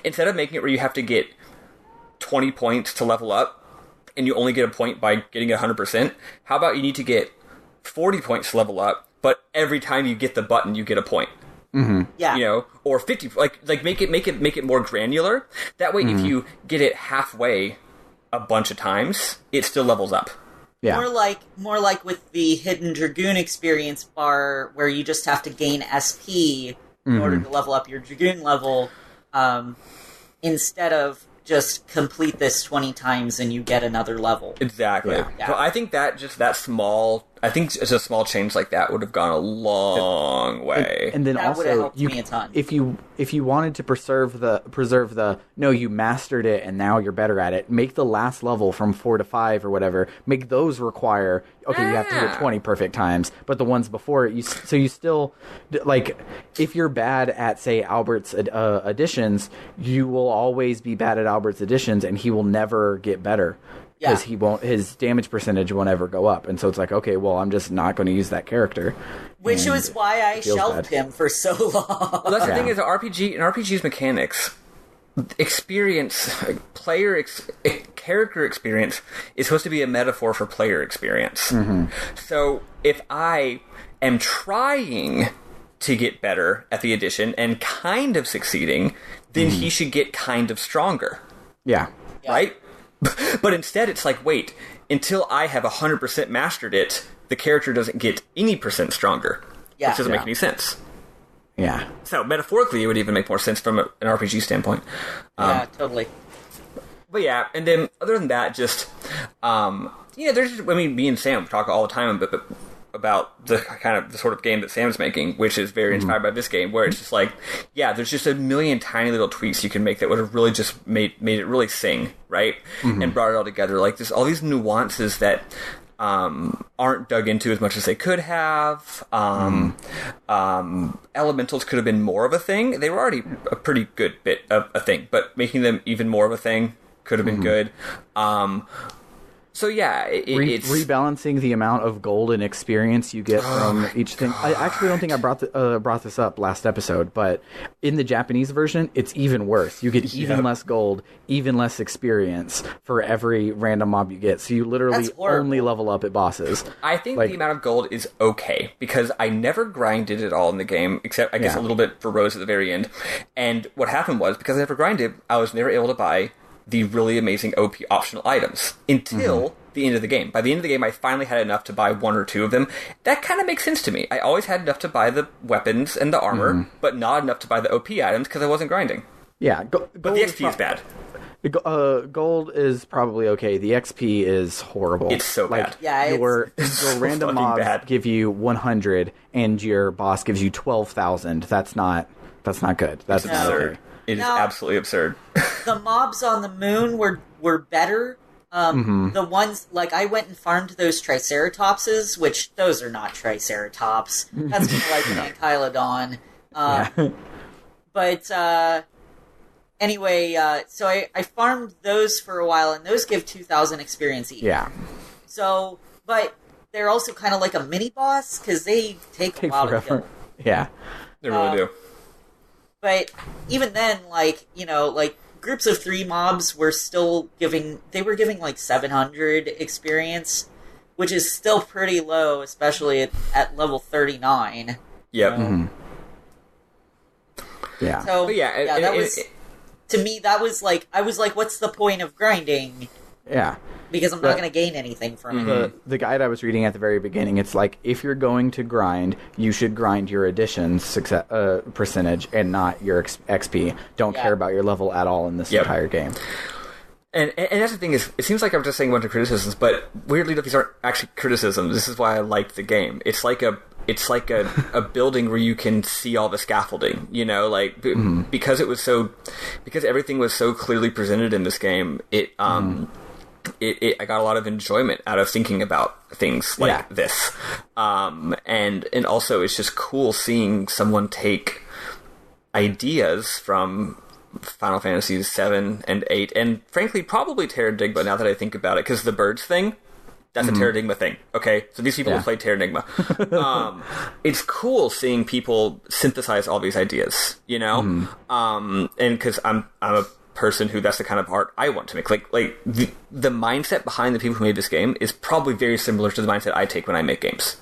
instead of making it where you have to get 20 points to level up, and you only get a point by getting 100%, how about you need to get 40 points to level up, but every time you get the button, you get a point. Mm-hmm. Yeah. Or 50, like make it more granular. That way, if you get it halfway a bunch of times, it still levels up. Yeah. More like with the Hidden Dragoon experience bar, where you just have to gain SP in order to level up your Dragoon level, instead of just complete this 20 times and you get another level. Exactly. Yeah. So I think that just a small change like that would have gone a long way. And then that would have also, helped me a ton. if you wanted to preserve the no, you mastered it and now you're better at it, make the last level from 4 to 5 or whatever, make those require, okay, you have to hit 20 perfect times, but the ones before it, you still, like, if you're bad at, say, Albert's additions, you will always be bad at Albert's additions and he will never get better. Because his damage percentage won't ever go up. And so it's like, okay, well, I'm just not going to use that character. Which was why I shelved him for so long. Well, that's the thing is, RPG's mechanics, character experience is supposed to be a metaphor for player experience. Mm-hmm. So if I am trying to get better at the addition and kind of succeeding, then he should get kind of stronger. Yeah. Right? But instead, it's like, wait, until I have 100% mastered it, the character doesn't get any percent stronger. Yeah. Which doesn't make any sense. Yeah. So, metaphorically, it would even make more sense from an RPG standpoint. Yeah, totally. But yeah, and then, other than that, just, me and Sam talk all the time about the kind of the sort of game that Sam's making, which is very inspired by this game, where it's just like, yeah, there's just a million tiny little tweaks you can make that would have really just made it really sing, right? And brought it all together. Like, there's all these nuances that aren't dug into as much as they could have. Elementals could have been more of a thing. They were already a pretty good bit of a thing, but making them even more of a thing could have been good. So yeah, it's rebalancing the amount of gold and experience you get from each thing. I actually don't think I brought this up last episode, but in the Japanese version, it's even worse. You get even less gold, even less experience for every random mob you get. So you literally only level up at bosses. I think the amount of gold is okay, because I never grinded at all in the game, except I guess a little bit for Rose at the very end. And what happened was, because I never grinded, I was never able to buy the really amazing OP optional items until the end of the game. By the end of the game, I finally had enough to buy 1 or 2 of them. That kind of makes sense to me. I always had enough to buy the weapons and the armor, but not enough to buy the OP items because I wasn't grinding. Yeah, but the XP is bad. Gold is probably okay. The XP is horrible. It's so bad. Yeah, your random mobs give you 100, and your boss gives you 12,000. That's not good. That's absurd. It is absolutely absurd. The mobs on the moon were better. The ones, like, I went and farmed those Triceratopses, which those are not Triceratops. That's more like an Ankylodon. But anyway, so I farmed those for a while, and those give 2,000 experience each. Yeah. So, but they're also kind of like a mini-boss, because they take a while to kill. Yeah. They really do. But even then, groups of 3 mobs were still giving like 700 experience, which is still pretty low, especially at level 39. Yep. Yeah. So, to me, that was like, I was like, what's the point of grinding? Yeah. because I'm not going to gain anything from it. The guide I was reading at the very beginning, it's like, if you're going to grind, you should grind your additions success, percentage and not your XP. Don't care about your level at all in this entire game. And that's the thing is, it seems like I'm just saying a bunch of criticisms, but weirdly enough, these aren't actually criticisms. This is why I liked the game. It's like a building where you can see all the scaffolding, you know, like because everything was so clearly presented in this game. I got a lot of enjoyment out of thinking about things like this, and also it's just cool seeing someone take ideas from Final Fantasy 7 and 8, and frankly, probably Terradigma, now that I think about it, because the birds thing, that's a Terradigma thing, okay? So these people have played Terradigma. It's cool seeing people synthesize all these ideas, you know? And because I'm a person who, that's the kind of art I want to make. Like the mindset behind the people who made this game is probably very similar to the mindset I take when I make games.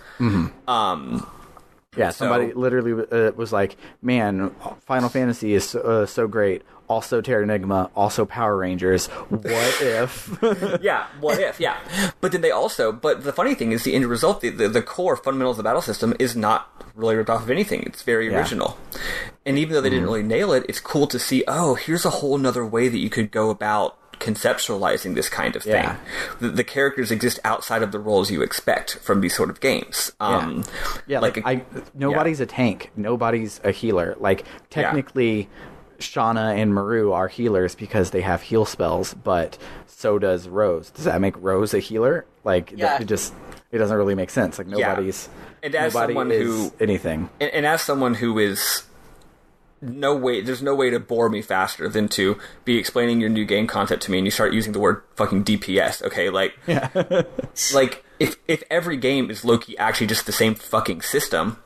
Yeah, somebody literally was like, man, Final Fantasy is so great. Also Terranigma, also Power Rangers. What if? What if? Yeah. But then but the funny thing is the end result, the core fundamentals of the battle system is not really ripped off of anything. It's very original. And even though they didn't really nail it, it's cool to see, here's a whole nother way that you could go about conceptualizing this kind of thing. The characters exist outside of the roles you expect from these sort of games. Nobody's a tank. Nobody's a healer. Like, technically, Shauna and Maru are healers because they have heal spells, but so does Rose. Does that make Rose a healer? Like, it doesn't really make sense. Like, nobody's... And as someone who... anything. And as someone who is... there's no way to bore me faster than to be explaining your new game concept to me and you start using the word fucking DPS, okay? Like, like if every game is low-key actually just the same fucking system,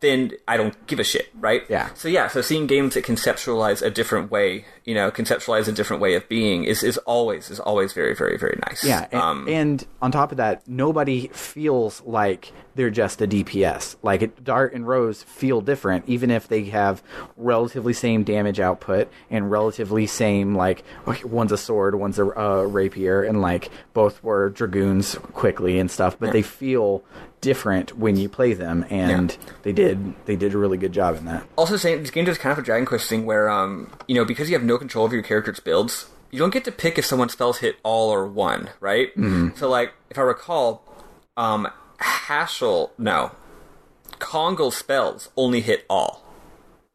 then I don't give a shit, right? So seeing games that conceptualize a different way, conceptualize a different way of being is always very, very, very nice. Yeah, and on top of that, nobody feels like they're just a DPS. Like, Dart and Rose feel different, even if they have relatively same damage output and relatively same, like, one's a sword, one's a rapier, and, like, both were dragoons quickly and stuff, but they feel different when you play them, and they did a really good job in that. Also, saying this game does kind of a Dragon Quest thing where, because you have no control over your character's builds, you don't get to pick if someone's spells hit all or one, right? So, like, if I recall, Kongol's spells only hit all.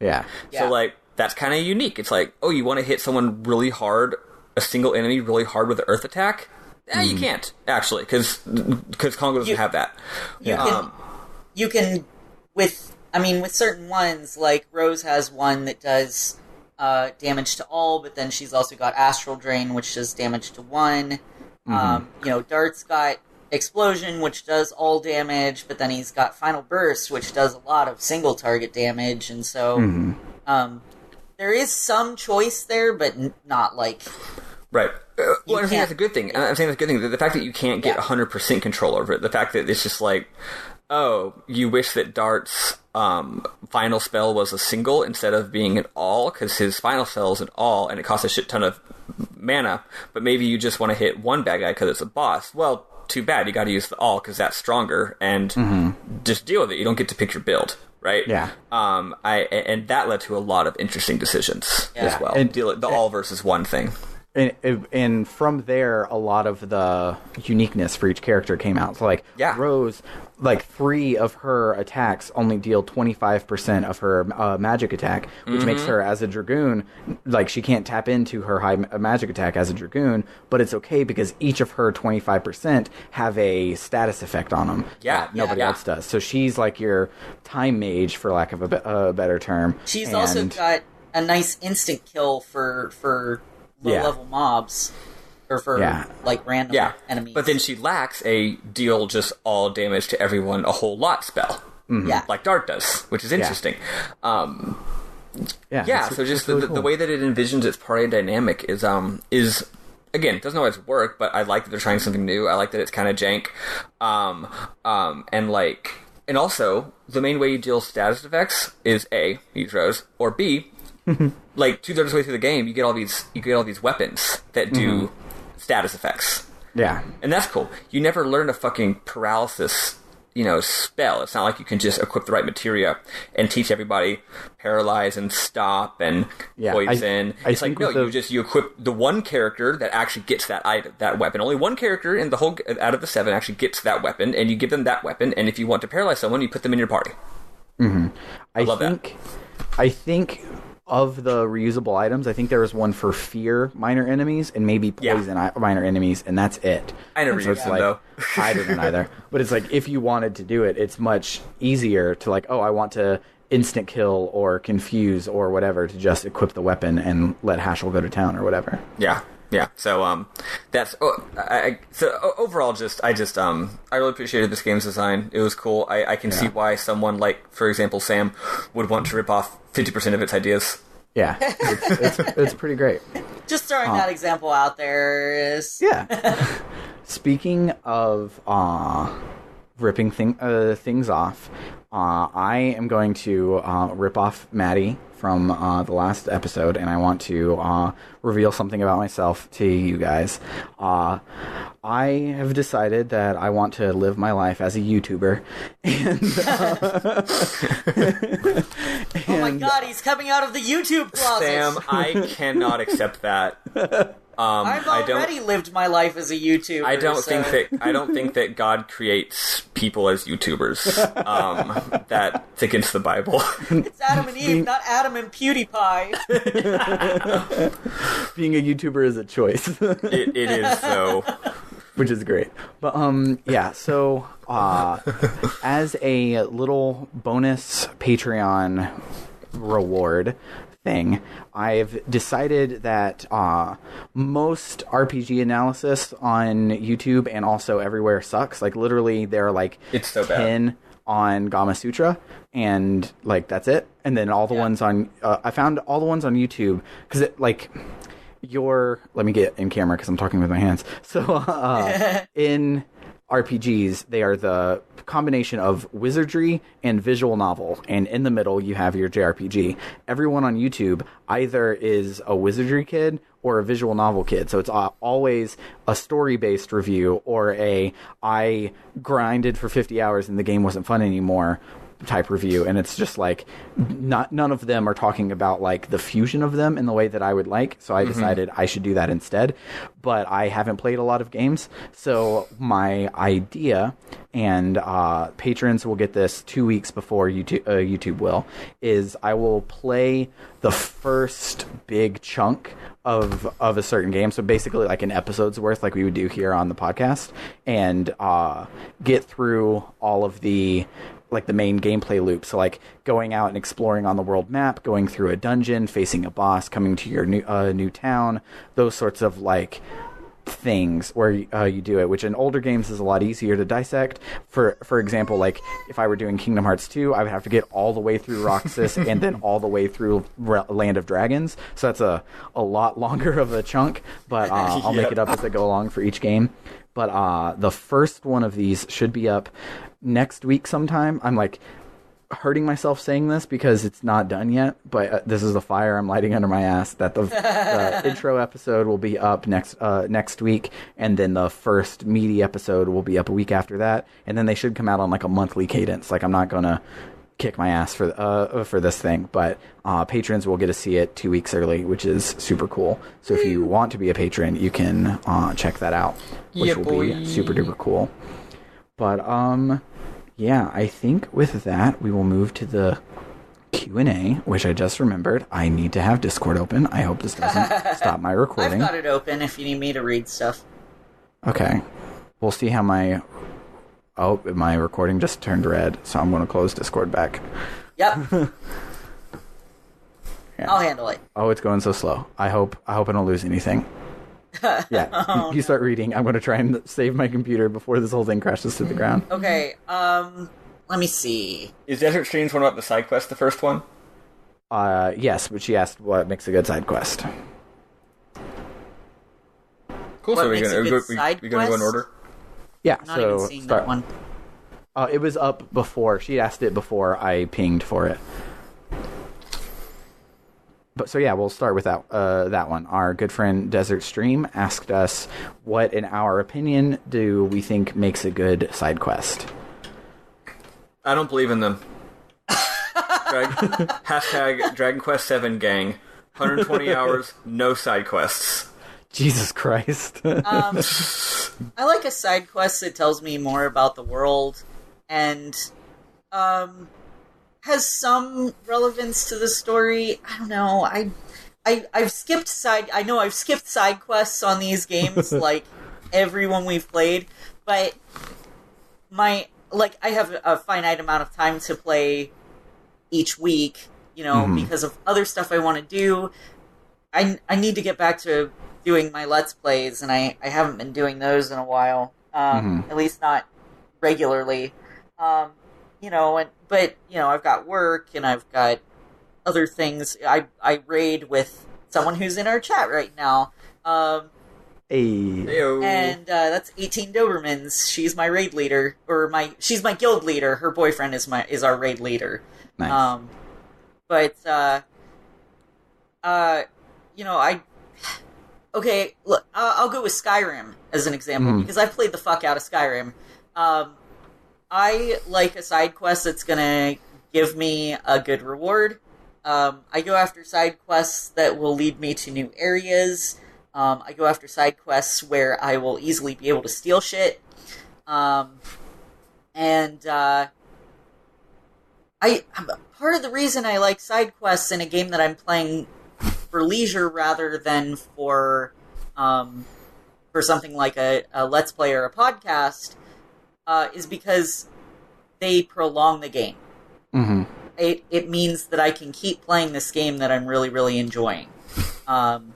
So, like, that's kind of unique. It's like, you want to hit someone really hard, a single enemy really hard with an earth attack? You can't, actually, because Kongo doesn't have that. You can, with certain ones, like Rose has one that does damage to all, but then she's also got Astral Drain, which does damage to one. Dart's got Explosion, which does all damage, but then he's got Final Burst, which does a lot of single target damage, and so there is some choice there, but not like... Right. Well, I'm saying that's a good thing. I'm saying that's a good thing. The fact that you can't get 100% control over it, the fact that it's just like, you wish that Dart's final spell was a single instead of being an all, because his final spell is an all, and it costs a shit ton of mana, but maybe you just want to hit one bad guy because it's a boss. Well, too bad, you gotta use the all, because that's stronger, and just deal with it. You don't get to pick your build. Right? And that led to a lot of interesting decisions as well. And the all versus one thing. And from there, a lot of the uniqueness for each character came out. So, like, Rose, like, 3 of her attacks only deal 25% of her magic attack, which makes her, as a Dragoon, like, she can't tap into her high magic attack as a Dragoon, but it's okay because each of her 25% have a status effect on them. Nobody else does. So she's, like, your time mage, for lack of a better term. She's also got a nice instant kill for low-level mobs, or for, like, random enemies. But then she lacks a deal just all damage to everyone a whole lot spell. Like Dart does, which is interesting. So just really the way that it envisions its party dynamic is again, it doesn't always work, but I like that they're trying something new. I like that it's kind of jank. And also, the main way you deal status effects is A, use Rose, or B, like 2/3 of the way through the game, you get all these weapons that do status effects. Yeah. And that's cool. You never learn a fucking paralysis, spell. It's not like you can just equip the right materia and teach everybody paralyze and stop and poison. It's like, no, you equip the one character that actually gets that item, that weapon. Only one character in the whole, out of the 7 actually gets that weapon, and you give them that weapon, and if you want to paralyze someone, you put them in your party. Mm-hmm. I love that. I think of the reusable items, I think there was one for fear minor enemies and maybe poison minor enemies, and that's it. I never used them, though. I didn't either. But it's like, if you wanted to do it, it's much easier to like, I want to instant kill or confuse or whatever to just equip the weapon and let Haschel go to town or whatever. Yeah. Yeah, so that's overall. I really appreciated this game's design. It was cool. I can see why someone like, for example, Sam would want to rip off 50% of its ideas. Yeah, it's pretty great. Just throwing that example out there is Speaking of ripping things off, I am going to rip off Maddie from the last episode, and I want to reveal something about myself to you guys. I have decided that I want to live my life as a YouTuber, and oh my god, he's coming out of the YouTube closet. Sam, I cannot accept that. I've already lived my life as a YouTuber. I don't think that God creates people as YouTubers. That's against the Bible. It's Adam and Eve, not Adam and PewDiePie. Being a YouTuber is a choice. It is, though. Which is great. But, so, as a little bonus Patreon reward thing, I've decided that most RPG analysis on YouTube and also everywhere sucks. Like, literally, there are, like, it's so 10 bad. On Gama Sutra, and, like, that's it. And then all the ones on... I found all the ones on YouTube, because it, like... let me get in camera because I'm talking with my hands. So in RPGs, they are the combination of wizardry and visual novel, and in the middle you have your JRPG. Everyone on YouTube either is a wizardry kid or a visual novel kid, so it's always a story-based review or I grinded for 50 hours and the game wasn't fun anymore type review. And it's just like none of them are talking about like the fusion of them in the way that I would like, so I decided I should do that instead. But I haven't played a lot of games, so my idea, and patrons will get this 2 weeks before YouTube will, is I will play the first big chunk of a certain game, so basically like an episode's worth, like we would do here on the podcast, and get through all of the main gameplay loop. So like going out and exploring on the world map, going through a dungeon, facing a boss, coming to your new town, those sorts of like things where you do it, which in older games is a lot easier to dissect. For example, like if I were doing Kingdom Hearts 2, I would have to get all the way through Roxas and then all the way through Land of Dragons. So that's a lot longer of a chunk, but I'll make it up as I go along for each game. But the first one of these should be up next week sometime. I'm like hurting myself saying this because it's not done yet, but this is the fire I'm lighting under my ass that the intro episode will be up next week, and then the first meaty episode will be up a week after that, and then they should come out on like a monthly cadence. Like I'm not gonna kick my ass for this thing, but patrons will get to see it 2 weeks early, which is super cool. So if you want to be a patron, you can check that out, which will be super duper cool. But yeah, I think with that we will move to the Q&A, which I just remembered I need to have Discord open. I hope this doesn't stop my recording. I've got it open if you need me to read stuff. Okay, we'll see how my recording just turned red, so I'm going to close Discord back. Yep. Yeah. I'll handle it. Oh, it's going so slow. I hope I don't lose anything. Yeah, you start reading. I'm going to try and save my computer before this whole thing crashes to the ground. Okay, let me see. Is Desert Streams one about the side quest, the first one? Yes, but she asked what makes a good side quest. Cool, What so makes a good side we're going to go in quest? order? Yeah, Not so even seeing start. that one. It was up before. She asked it before I pinged for it. but so yeah, we'll start with that one. Our good friend Desert Stream asked us, what in our opinion do we think makes a good side quest? I don't believe in them. Hashtag Dragon Quest 7 gang. 120 hours, no side quests. Jesus Christ. I like a side quest that tells me more about the world and has some relevance to the story. I don't know. I've skipped I've skipped side quests on these games like everyone we've played, but I have a finite amount of time to play each week, because of other stuff I want to do. I need to get back to doing my Let's Plays, and I haven't been doing those in a while, at least not regularly. But I've got work, and I've got other things. I raid with someone who's in our chat right now. Heyo. And that's 18 Dobermans. She's my raid leader, she's my guild leader. Her boyfriend is our raid leader. Nice. Okay, look, I'll go with Skyrim as an example, because I've played the fuck out of Skyrim. I like a side quest that's gonna give me a good reward. I go after side quests that will lead me to new areas. I go after side quests where I will easily be able to steal shit. Part of the reason I like side quests in a game that I'm playing for leisure rather than for something like a Let's Play or a podcast is because they prolong the game. Mm-hmm. It means that I can keep playing this game that I'm really, really enjoying. And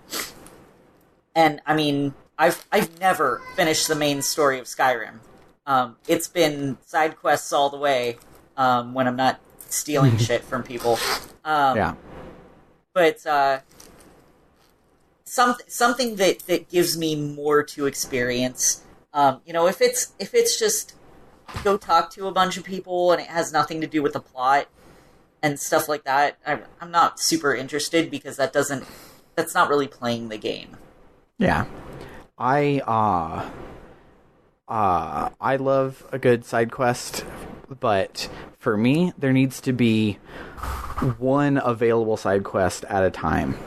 I mean, I've never finished the main story of Skyrim. It's been side quests all the way when I'm not stealing shit from people. Yeah. But something that gives me more to experience. If it's just go talk to a bunch of people and it has nothing to do with the plot and stuff like that, I'm not super interested, because that's not really playing the game. Yeah. I love a good side quest, but for me, there needs to be one available side quest at a time.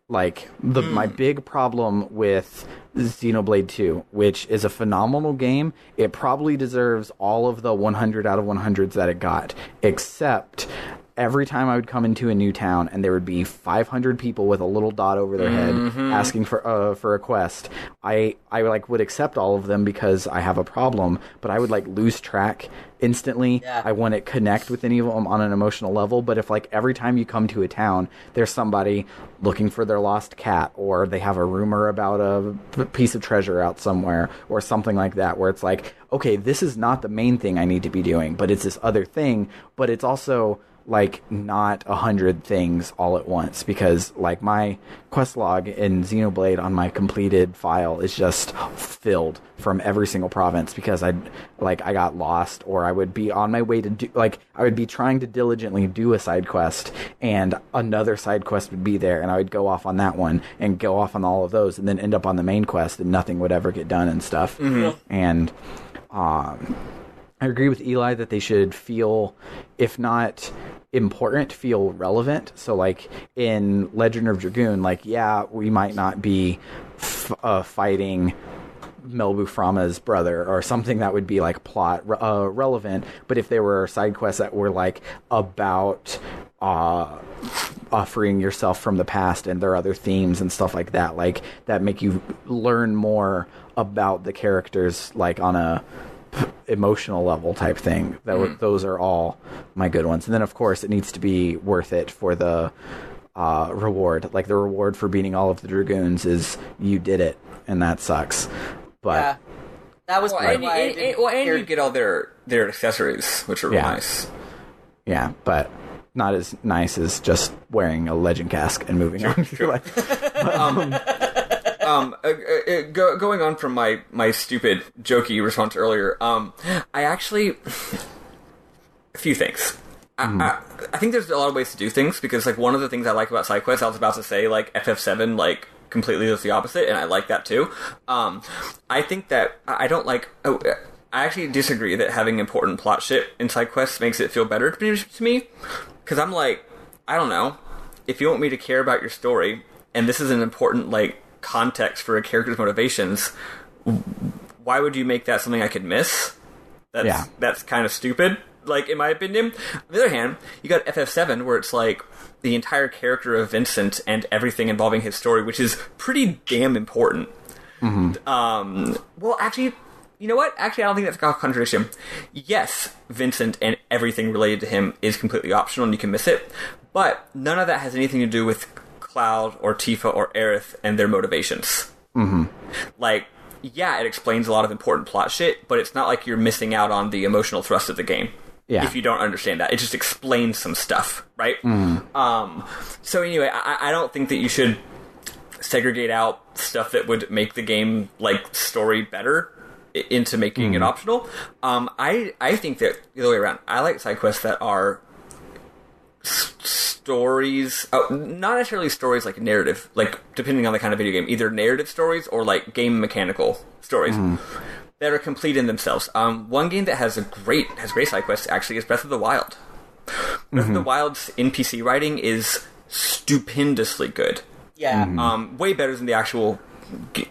Like, my big problem with Xenoblade 2, which is a phenomenal game, it probably deserves all of the 100 out of 100s that it got, except every time I would come into a new town and there would be 500 people with a little dot over their head asking for a quest, I would accept all of them because I have a problem, but I would lose track instantly. Yeah. I wouldn't connect with any of them on an emotional level. But if every time you come to a town, there's somebody looking for their lost cat, or they have a rumor about a piece of treasure out somewhere, or something like that, where it's okay, this is not the main thing I need to be doing, but it's this other thing, but it's also not 100 things all at once, because my quest log in Xenoblade on my completed file is just filled from every single province, because I got lost, or I would be on my way to do I would be trying to diligently do a side quest, and another side quest would be there, and I would go off on that one and go off on all of those, and then end up on the main quest, and nothing would ever get done and stuff. And I agree with Eli that they should feel, if not important, feel relevant. So in Legend of Dragoon, we might not be fighting Melbu Frama's brother or something that would be plot relevant, but if there were side quests that were about offering yourself from the past, and there are other themes and stuff like that, that make you learn more about the characters on a emotional level type thing, those are all my good ones. And then of course it needs to be worth it for the reward. The reward for beating all of the Dragoons is you did it, and that sucks. But yeah, that was and you get all their accessories, which are Yeah. nice. Yeah, but not as nice as just wearing a legend casque and moving on. Going on from my stupid, jokey response earlier, I actually... a few things. I think there's a lot of ways to do things, because like one of the things I like about side quests, I was about to say like FF7 like completely does the opposite, and I like that too. I think that I don't like. I actually disagree that having important plot shit in side quests makes it feel better to me, because I'm like, I don't know, if you want me to care about your story, and this is an important like context for a character's motivations, why would you make that something I could miss? That's kind of stupid, like, in my opinion. On the other hand, you got FF7, where it's like the entire character of Vincent and everything involving his story, which is pretty damn important. Well, actually, you know what? Actually, I don't think that's a contradiction. Yes, Vincent and everything related to him is completely optional and you can miss it, but none of that has anything to do with Cloud or Tifa or Aerith and their motivations. Like, yeah, it explains a lot of important plot shit, but it's not like you're missing out on the emotional thrust of the game. Yeah. If you don't understand that. It just explains some stuff, right? So anyway, I don't think that you should segregate out stuff that would make the game, like, story better into making it optional. I think that the other way around. I like side quests that are stories, not necessarily stories like narrative, like depending on the kind of video game, either narrative stories or like game mechanical stories that are complete in themselves. One game that has great side quests actually is Breath of the Wild. Breath of the Wild's NPC writing is stupendously good. Yeah. Way better than the actual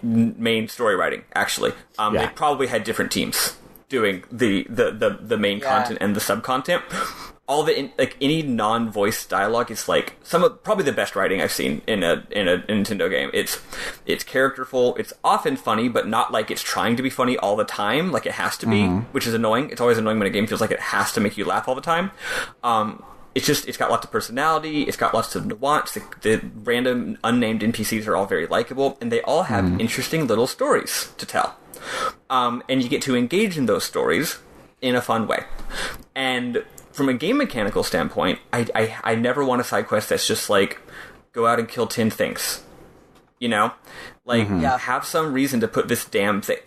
main story writing, actually. They probably had different teams doing the main content and the sub-content. All the like any non-voice dialogue is like probably the best writing I've seen in a Nintendo game. It's characterful. It's often funny, but not like it's trying to be funny all the time, like it has to be, which is annoying. It's always annoying when a game feels like it has to make you laugh all the time. It's got lots of personality. It's got lots of nuance. The random unnamed NPCs are all very likable, and they all have interesting little stories to tell. And you get to engage in those stories in a fun way. And from a game mechanical standpoint, I never want a side quest that's just like, go out and kill 10 things. You know? Like, have some reason to put this damn thing...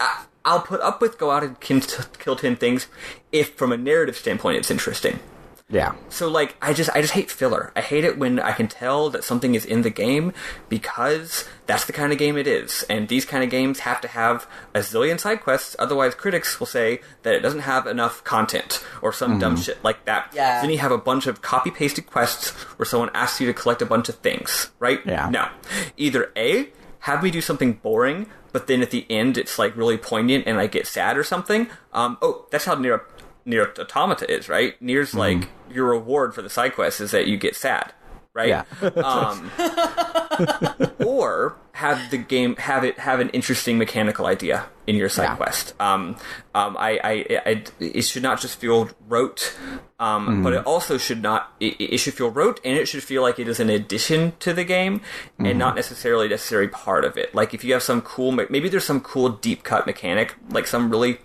I'll put up with go out and kill 10 things if, from a narrative standpoint, it's interesting. Yeah. So, like, I just hate filler. I hate it when I can tell that something is in the game because that's the kind of game it is. And these kind of games have to have a zillion side quests, otherwise critics will say that it doesn't have enough content or some dumb shit like that. Yeah. Then you have a bunch of copy-pasted quests where someone asks you to collect a bunch of things, right? Yeah. No. Either A, have me do something boring, but then at the end it's, like, really poignant and I get sad or something. That's how Nier Automata is, right? Nier's like, your reward for the side quest is that you get sad, right? Yeah. Or have the game have an interesting mechanical idea in your side quest. It should not just feel rote, but it also should not. It should feel rote, and it should feel like it is an addition to the game, and not necessarily a necessary part of it. Like if you have some cool, maybe there's some cool deep cut mechanic, like some really.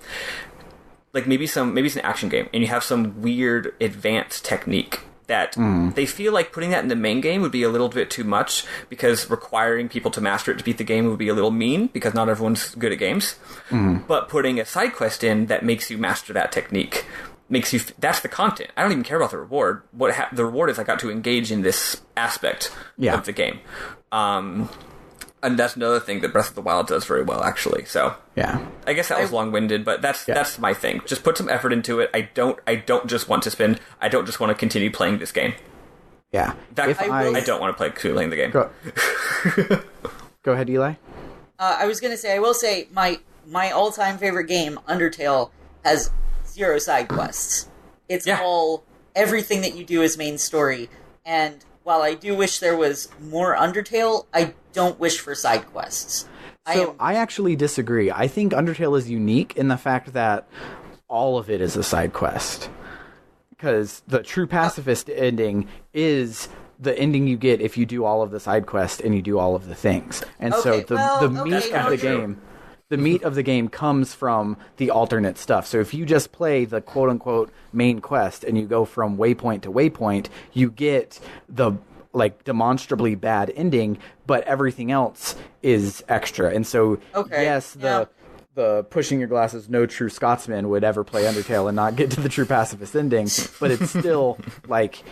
Like maybe it's an action game, and you have some weird advanced technique that they feel like putting that in the main game would be a little bit too much, because requiring people to master it to beat the game would be a little mean, because not everyone's good at games. But putting a side quest in that makes you master that technique makes you. That's the content. I don't even care about the reward. The reward is I got to engage in this aspect of the game. And that's another thing that Breath of the Wild does very well, actually. So yeah, I guess that was long-winded, but that's my thing. Just put some effort into it. I don't just want to continue playing this game. Yeah. In fact, I don't want to continue playing the game. Go ahead, Eli. I was going to say, I will say, my all-time favorite game, Undertale, has 0 side quests. It's all, everything that you do is main story. And while I do wish there was more Undertale, I don't wish for side quests. I actually disagree. I think Undertale is unique in the fact that all of it is a side quest. Because the true pacifist ending is the ending you get if you do all of the side quests and you do all of the things. And so the meat of the game... The meat of the game comes from the alternate stuff. So if you just play the quote-unquote main quest and you go from waypoint to waypoint, you get the demonstrably bad ending, but everything else is extra. And so yes, the pushing your glasses, no true Scotsman would ever play Undertale and not get to the true pacifist ending. But it's still like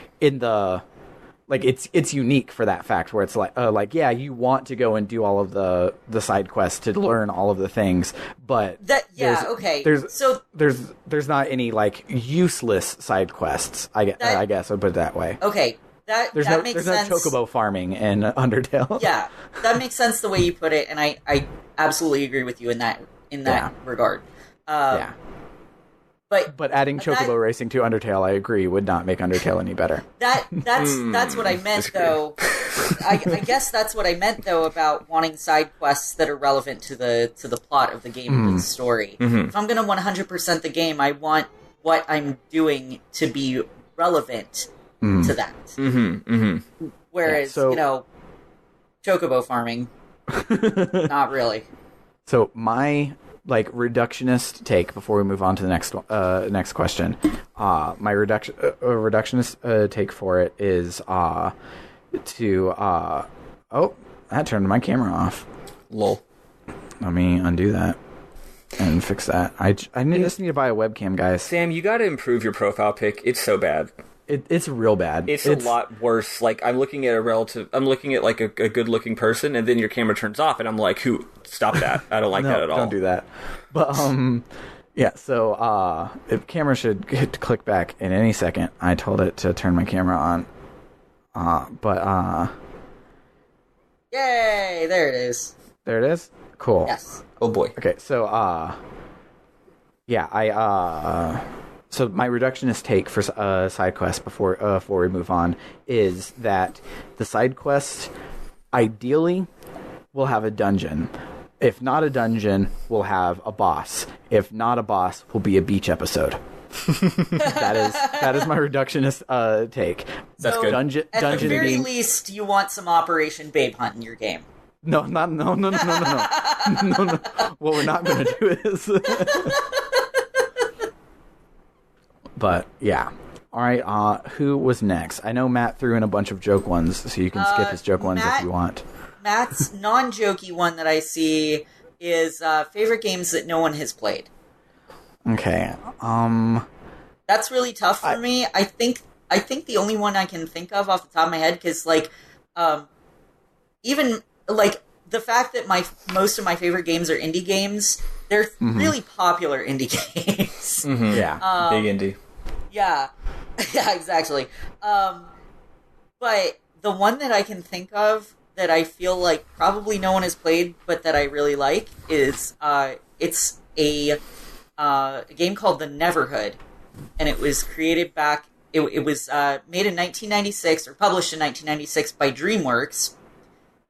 it's unique for that fact where it's like yeah, you want to go and do all of the side quests to learn all of the things, but there's not any like useless side quests. I guess I'll put it that way. Okay. That makes sense. There's no chocobo farming in Undertale. Yeah, that makes sense the way you put it, and I absolutely agree with you in that regard. Yeah. But adding chocobo racing to Undertale, I agree, would not make Undertale any better. That's what I meant, though. I guess that's what I meant, though, about wanting side quests that are relevant to the plot of the game and the story. If I'm going to 100% the game, I want what I'm doing to be relevant to that. Whereas, chocobo farming, not really. So my reductionist take before we move on to the next question. My reductionist take for it is to that turned my camera off. Lol. Let me undo that and fix that. I just need to buy a webcam, guys. Sam, you got to improve your profile pic. It's so bad. It's real bad. It's a lot worse. Like I'm looking at like a good-looking person, and then your camera turns off, and I'm like, "Who? Stop that! I don't like that at all." Don't do that. But yeah. So the camera should click back in any second. I told it to turn my camera on. Yay! There it is. There it is. Cool. Yes. Oh boy. Okay. So yeah. So my reductionist take for side quests before we move on is that the side quest ideally will have a dungeon. If not a dungeon, we'll have a boss. If not a boss, will be a beach episode. that is my reductionist take. That's good. Dungeon At the very least, you want some Operation Babe Hunt in your game. No. No. What we're not going to do is. But yeah. All right. Who was next? I know Matt threw in a bunch of joke ones, so you can skip his joke ones if you want. Matt's non-jokey one that I see is favorite games that no one has played. Okay. That's really tough for me. I think the only one I can think of off the top of my head, because even the fact that most of my favorite games are indie games, they're really popular indie games. Yeah, big indie. Yeah, yeah, exactly. But the one that I can think of that I feel like probably no one has played, but that I really like is it's a game called The Neverhood, and it was created back. It was made in 1996 or published in 1996 by DreamWorks.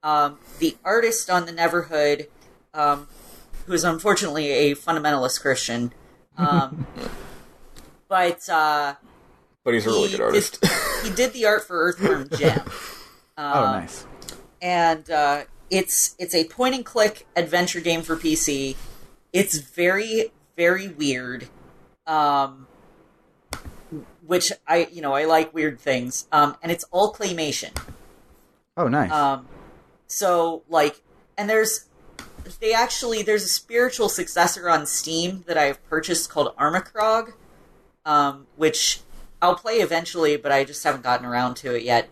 The artist on The Neverhood, who is unfortunately a fundamentalist Christian, but he's a really good artist. He did the art for Earthworm Jim. Oh, nice. And it's a point and click adventure game for PC. It's very, very weird. Which I like weird things. And it's all claymation. Oh, nice. So and there's a spiritual successor on Steam that I've purchased called Armakrog, which I'll play eventually, but I just haven't gotten around to it yet.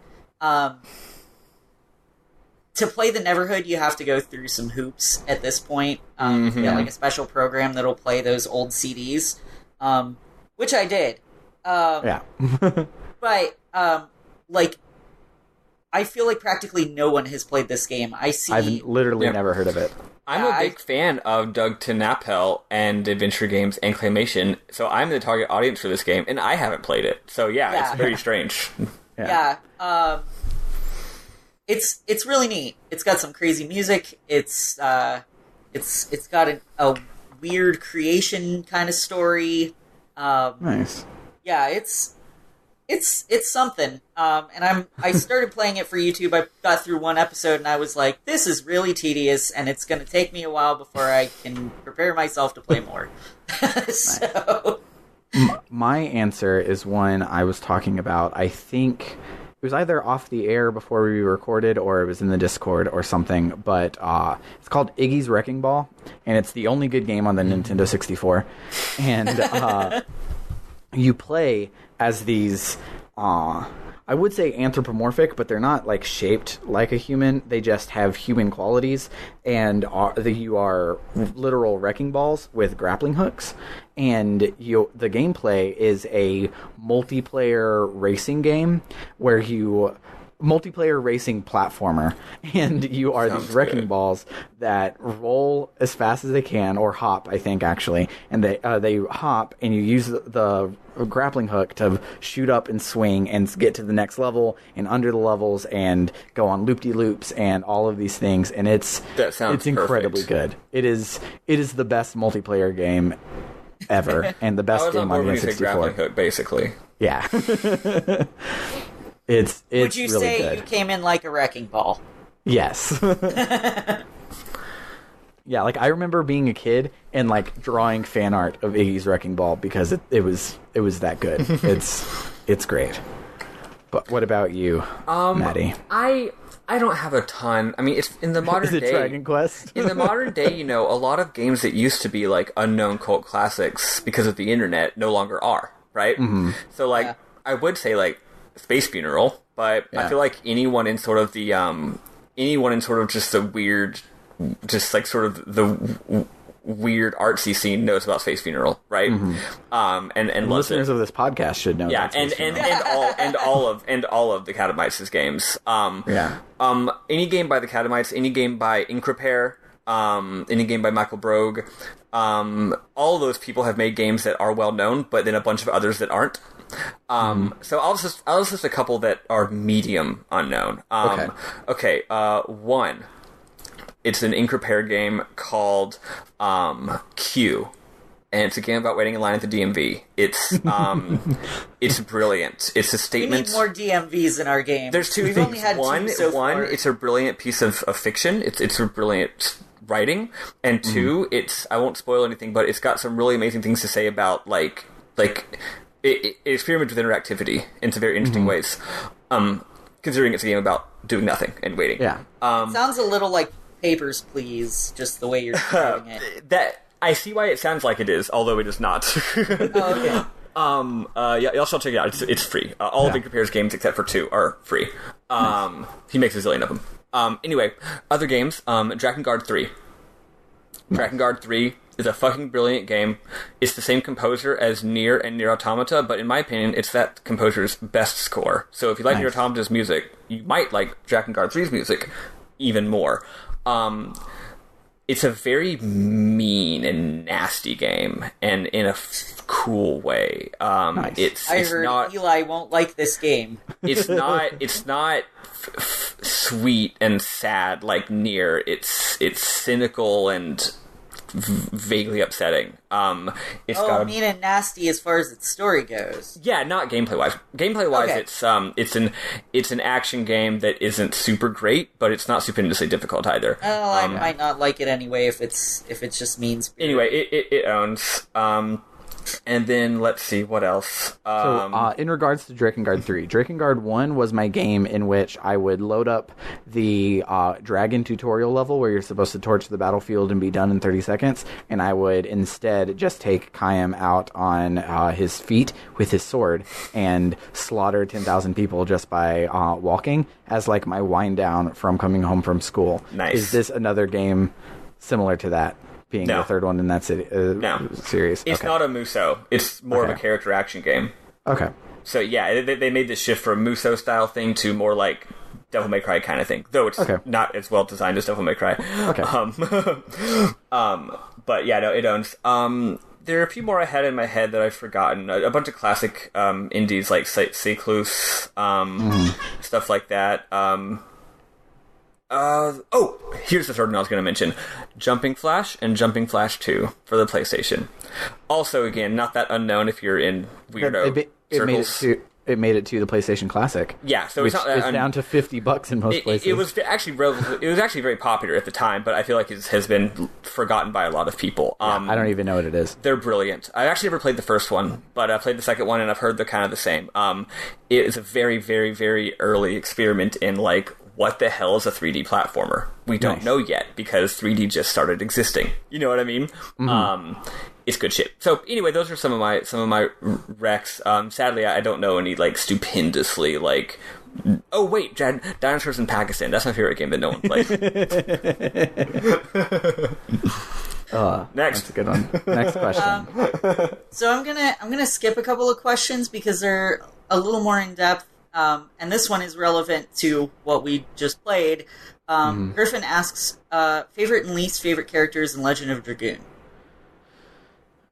To play The Neverhood, you have to go through some hoops at this point. A special program that'll play those old CDs, which I did. Yeah. But, I feel like practically no one has played this game. I've literally never heard of it. I'm a big fan of Doug TenNapel and adventure games and claymation, so I'm the target audience for this game, and I haven't played it. So it's very strange. Yeah. It's really neat. It's got some crazy music. It's got a weird creation kind of story. Nice. Yeah, it's something. And I started playing it for YouTube. I got through one episode and I was like, this is really tedious and it's going to take me a while before I can prepare myself to play more. So my answer is one I was talking about. I think was either off the air before we recorded, or it was in the Discord or something. But it's called Iggy's Wrecking Ball, and it's the only good game on the Nintendo 64. And you play as these. I would say anthropomorphic, but they're not like shaped like a human. They just have human qualities, and you are literal wrecking balls with grappling hooks. And the gameplay is a multiplayer racing game where multiplayer racing platformer, and you are these wrecking balls that roll as fast as they can, or hop, I think, actually, and they hop, and you use the grappling hook to shoot up and swing and get to the next level and under the levels and go on loop-de-loops and all of these things, and it's incredibly good. It is the best multiplayer game ever, and the best game on the N64. Grappling hook, basically. Yeah. It's Would you really say good. you came in like a wrecking ball? Yes. Yeah, like I remember being a kid and like drawing fan art of Iggy's Wrecking Ball because it was that good. It's great. But what about you, Maddie? I don't have a ton. I mean, it's in the modern Is it day. Dragon Quest? In the modern day, a lot of games that used to be like unknown cult classics because of the internet no longer are, right? Mm-hmm. So like I would say like Space Funeral, but I feel like anyone in sort of just the weird, just like sort of the weird artsy scene knows about Space Funeral, right? Mm-hmm. And listeners of this podcast should know. Yeah, and all of the Catamites' games. Any game by the Catamites, any game by Increpair, any game by Michael Brogue, all of those people have made games that are well known, but then a bunch of others that aren't. So I'll list a couple that are medium unknown. Okay. One. It's an Increpair game called Q, and it's a game about waiting in line at the DMV. It's it's brilliant. It's a statement. We need more DMVs in our game. There's two We've things. Only had two so far. It's a brilliant piece of fiction. It's a brilliant writing, and two, I won't spoil anything, but it's got some really amazing things to say about like. It experiments with interactivity in some very interesting ways, considering it's a game about doing nothing and waiting. Yeah. Sounds a little like Papers, Please, just the way you're describing it. That I see why it sounds like it is, although it is not. Oh, okay. Y'all should check it out. It's free. All of Increpair's games except for two are free. He makes a zillion of them. Anyway, other games. Drakengard 3. Drakengard 3 is a fucking brilliant game. It's the same composer as Nier and Nier Automata, but in my opinion, it's that composer's best score. So if you like Nier Automata's music, you might like Drakengard 3's music even more. It's a very mean and nasty game, and in a cool way. I heard Eli won't like this game. It's not sweet and sad like Nier. It's cynical and vaguely upsetting. Mean and nasty as far as its story goes. Yeah, not gameplay wise. Gameplay wise, okay. it's an action game that isn't super great, but it's not stupendously difficult either. Oh, I might not like it anyway if it's just mean spirited. Anyway, it owns. And then, let's see, what else? In regards to Drakengard 3, Drakengard 1 was my game in which I would load up the dragon tutorial level where you're supposed to torch the battlefield and be done in 30 seconds, and I would instead just take Khaim out on his feet with his sword and slaughter 10,000 people just by walking as like my wind down from coming home from school. Nice. Is this another game similar to that? Being the third one in that series. It's not a Muso. It's more of a character action game. Okay. So yeah, they made this shift from Muso style thing to more like Devil May Cry kind of thing. Though it's not as well designed as Devil May Cry. Okay. But yeah, no, it owns. There are a few more I had in my head that I've forgotten. A bunch of classic indies like Seclus, stuff like that. Here's the third one I was going to mention. Jumping Flash and Jumping Flash 2 for the PlayStation. Also, again, not that unknown if you're in weirdo circles. it made it to the PlayStation Classic. Yeah, so which it's not, is down to $50 in most places. It was actually very popular at the time, but I feel like it has been forgotten by a lot of people. I don't even know what it is. They're brilliant. I actually never played the first one, but I played the second one, and I've heard they're kind of the same. It is a very, very, very early experiment in, like, what the hell is a 3D platformer? We don't know yet, because 3D just started existing. You know what I mean? It's good shit. So anyway, those are some of my recs. Sadly, I don't know any like stupendously like. Oh wait, Dinosaurs in Pakistan. That's my favorite game that no one plays. Next, that's a good one. Next question. So I'm gonna skip a couple of questions because they're a little more in depth, and this one is relevant to what we just played. Griffin asks, favorite and least favorite characters in Legend of Dragoon.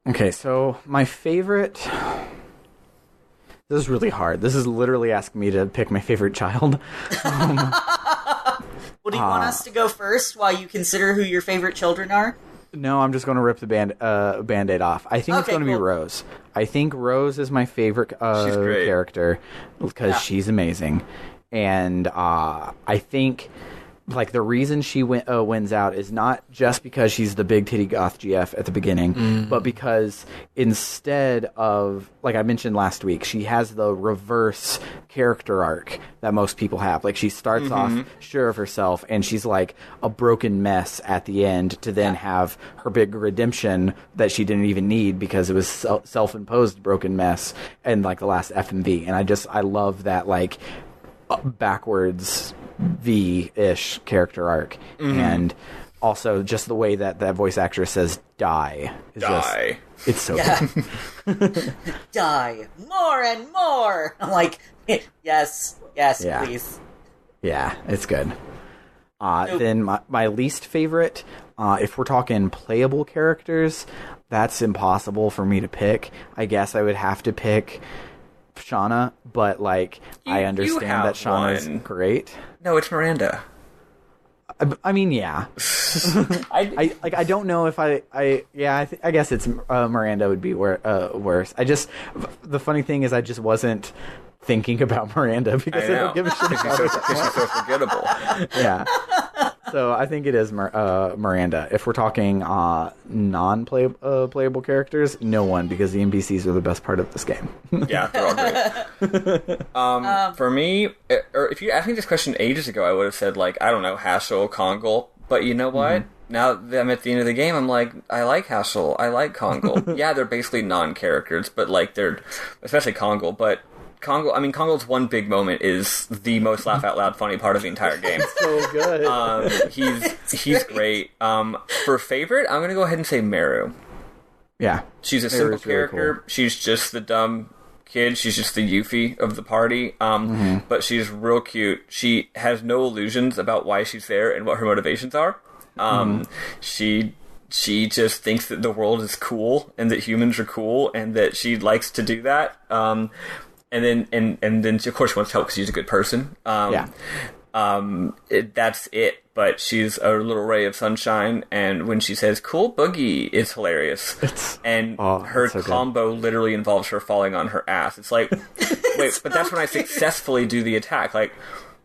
Okay, so my favorite... This is really hard. This is literally asking me to pick my favorite child. Well, do you want us to go first while you consider who your favorite children are? No, I'm just going to rip the Band-Aid off. I think it's going to be Rose. I think Rose is my favorite character because she's amazing. And I think... like, the reason she wins out is not just because she's the big titty goth GF at the beginning, but because instead of, like I mentioned last week, she has the reverse character arc that most people have. Like, she starts off sure of herself, and she's like a broken mess at the end to then have her big redemption that she didn't even need because it was self-imposed broken mess in, like, the last FMV. And I love that, like, backwards V-ish character arc, and also just the way that voice actress says "die" is die. It's so good. Die more and more. I'm like, yes, please. Yeah, it's good. Then my least favorite, if we're talking playable characters, that's impossible for me to pick. I guess I would have to pick Shauna, but like I understand that Shauna's great. No, it's Miranda. I mean, yeah. I don't know if I guess it's Miranda would be worse. The funny thing is I just wasn't thinking about Miranda because I don't give a shit about her. Because she's so forgettable. Yeah. So I think it is Miranda. If we're talking non-playable characters, no one, because the NPCs are the best part of this game. Yeah, they're all great. For me, or if you asked me this question ages ago, I would have said, like, I don't know, Haschel, Kongol. But you know what? Now that I'm at the end of the game, I'm like, I like Haschel, I like Kongol. Yeah, they're basically non-characters, but like they're, especially Kongol, but Kongol's one big moment is the most laugh-out-loud funny part of the entire game. So good. He's great. For favorite, I'm going to go ahead and say Meru. Yeah. She's a simple character. Really cool. She's just the dumb kid. She's just the Yuffie of the party. But she's real cute. She has no illusions about why she's there and what her motivations are. She just thinks that the world is cool and that humans are cool and that she likes to do that. And then of course she wants to help because she's a good person. That's it. But she's a little ray of sunshine, and when she says "cool boogie," it's hilarious. Her combo literally involves her falling on her ass. It's like, wait, but that's when I successfully do the attack. Like,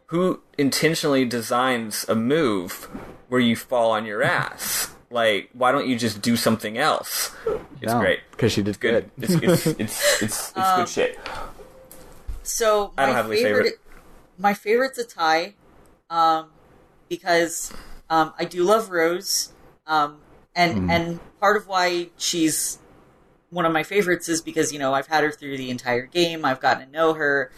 who intentionally designs a move where you fall on your ass? Like, why don't you just do something else? It's great because she did good. It's good shit. So I don't have any favorite. My favorite's a tie, because I do love Rose, and part of why she's one of my favorites is because, you know, I've had her through the entire game. I've gotten to know her.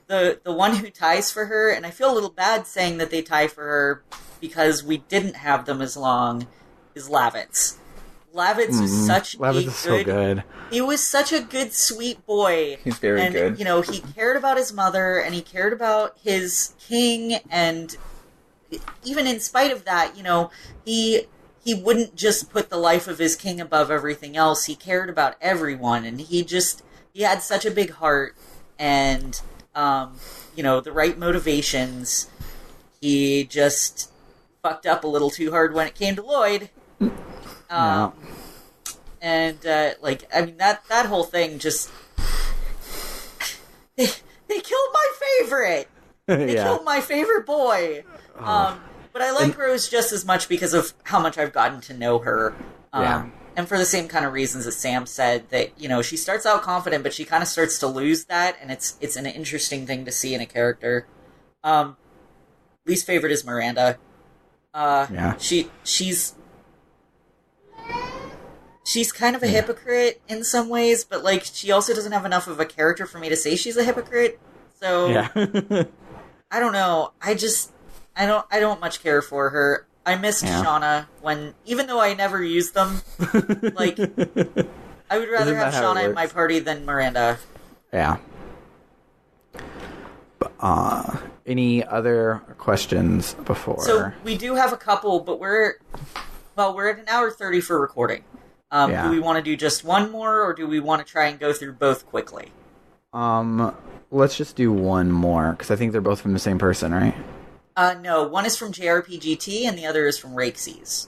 The one who ties for her, and I feel a little bad saying that they tie for her because we didn't have them as long, is Lavitz. Lavitz was such so good. He was such a good, sweet boy. He's very good. You know, he cared about his mother, and he cared about his king, and even in spite of that, you know, he wouldn't just put the life of his king above everything else. He cared about everyone, and he had such a big heart, and you know, the right motivations. He just fucked up a little too hard when it came to Lloyd. And, like, I mean, that whole thing just, they killed my favorite. They killed my favorite boy. But I like Rose just as much because of how much I've gotten to know her. And for the same kind of reasons that Sam said, that, she starts out confident, but she kind of starts to lose that, and it's an interesting thing to see in a character. Least favorite is Miranda. She's kind of a hypocrite in some ways, but, like, she also doesn't have enough of a character for me to say she's a hypocrite. So, I don't know. I don't much care for her. I missed Shauna even though I never used them, like, I would rather have Shauna in my party than Miranda. Yeah. Any other questions before? So, we do have a couple, but we're at an hour 30 for recording. Do we want to do just one more, or do we want to try and go through both quickly? Let's just do one more, because I think they're both from the same person, right? No, one is from JRPGT and the other is from Rakesies.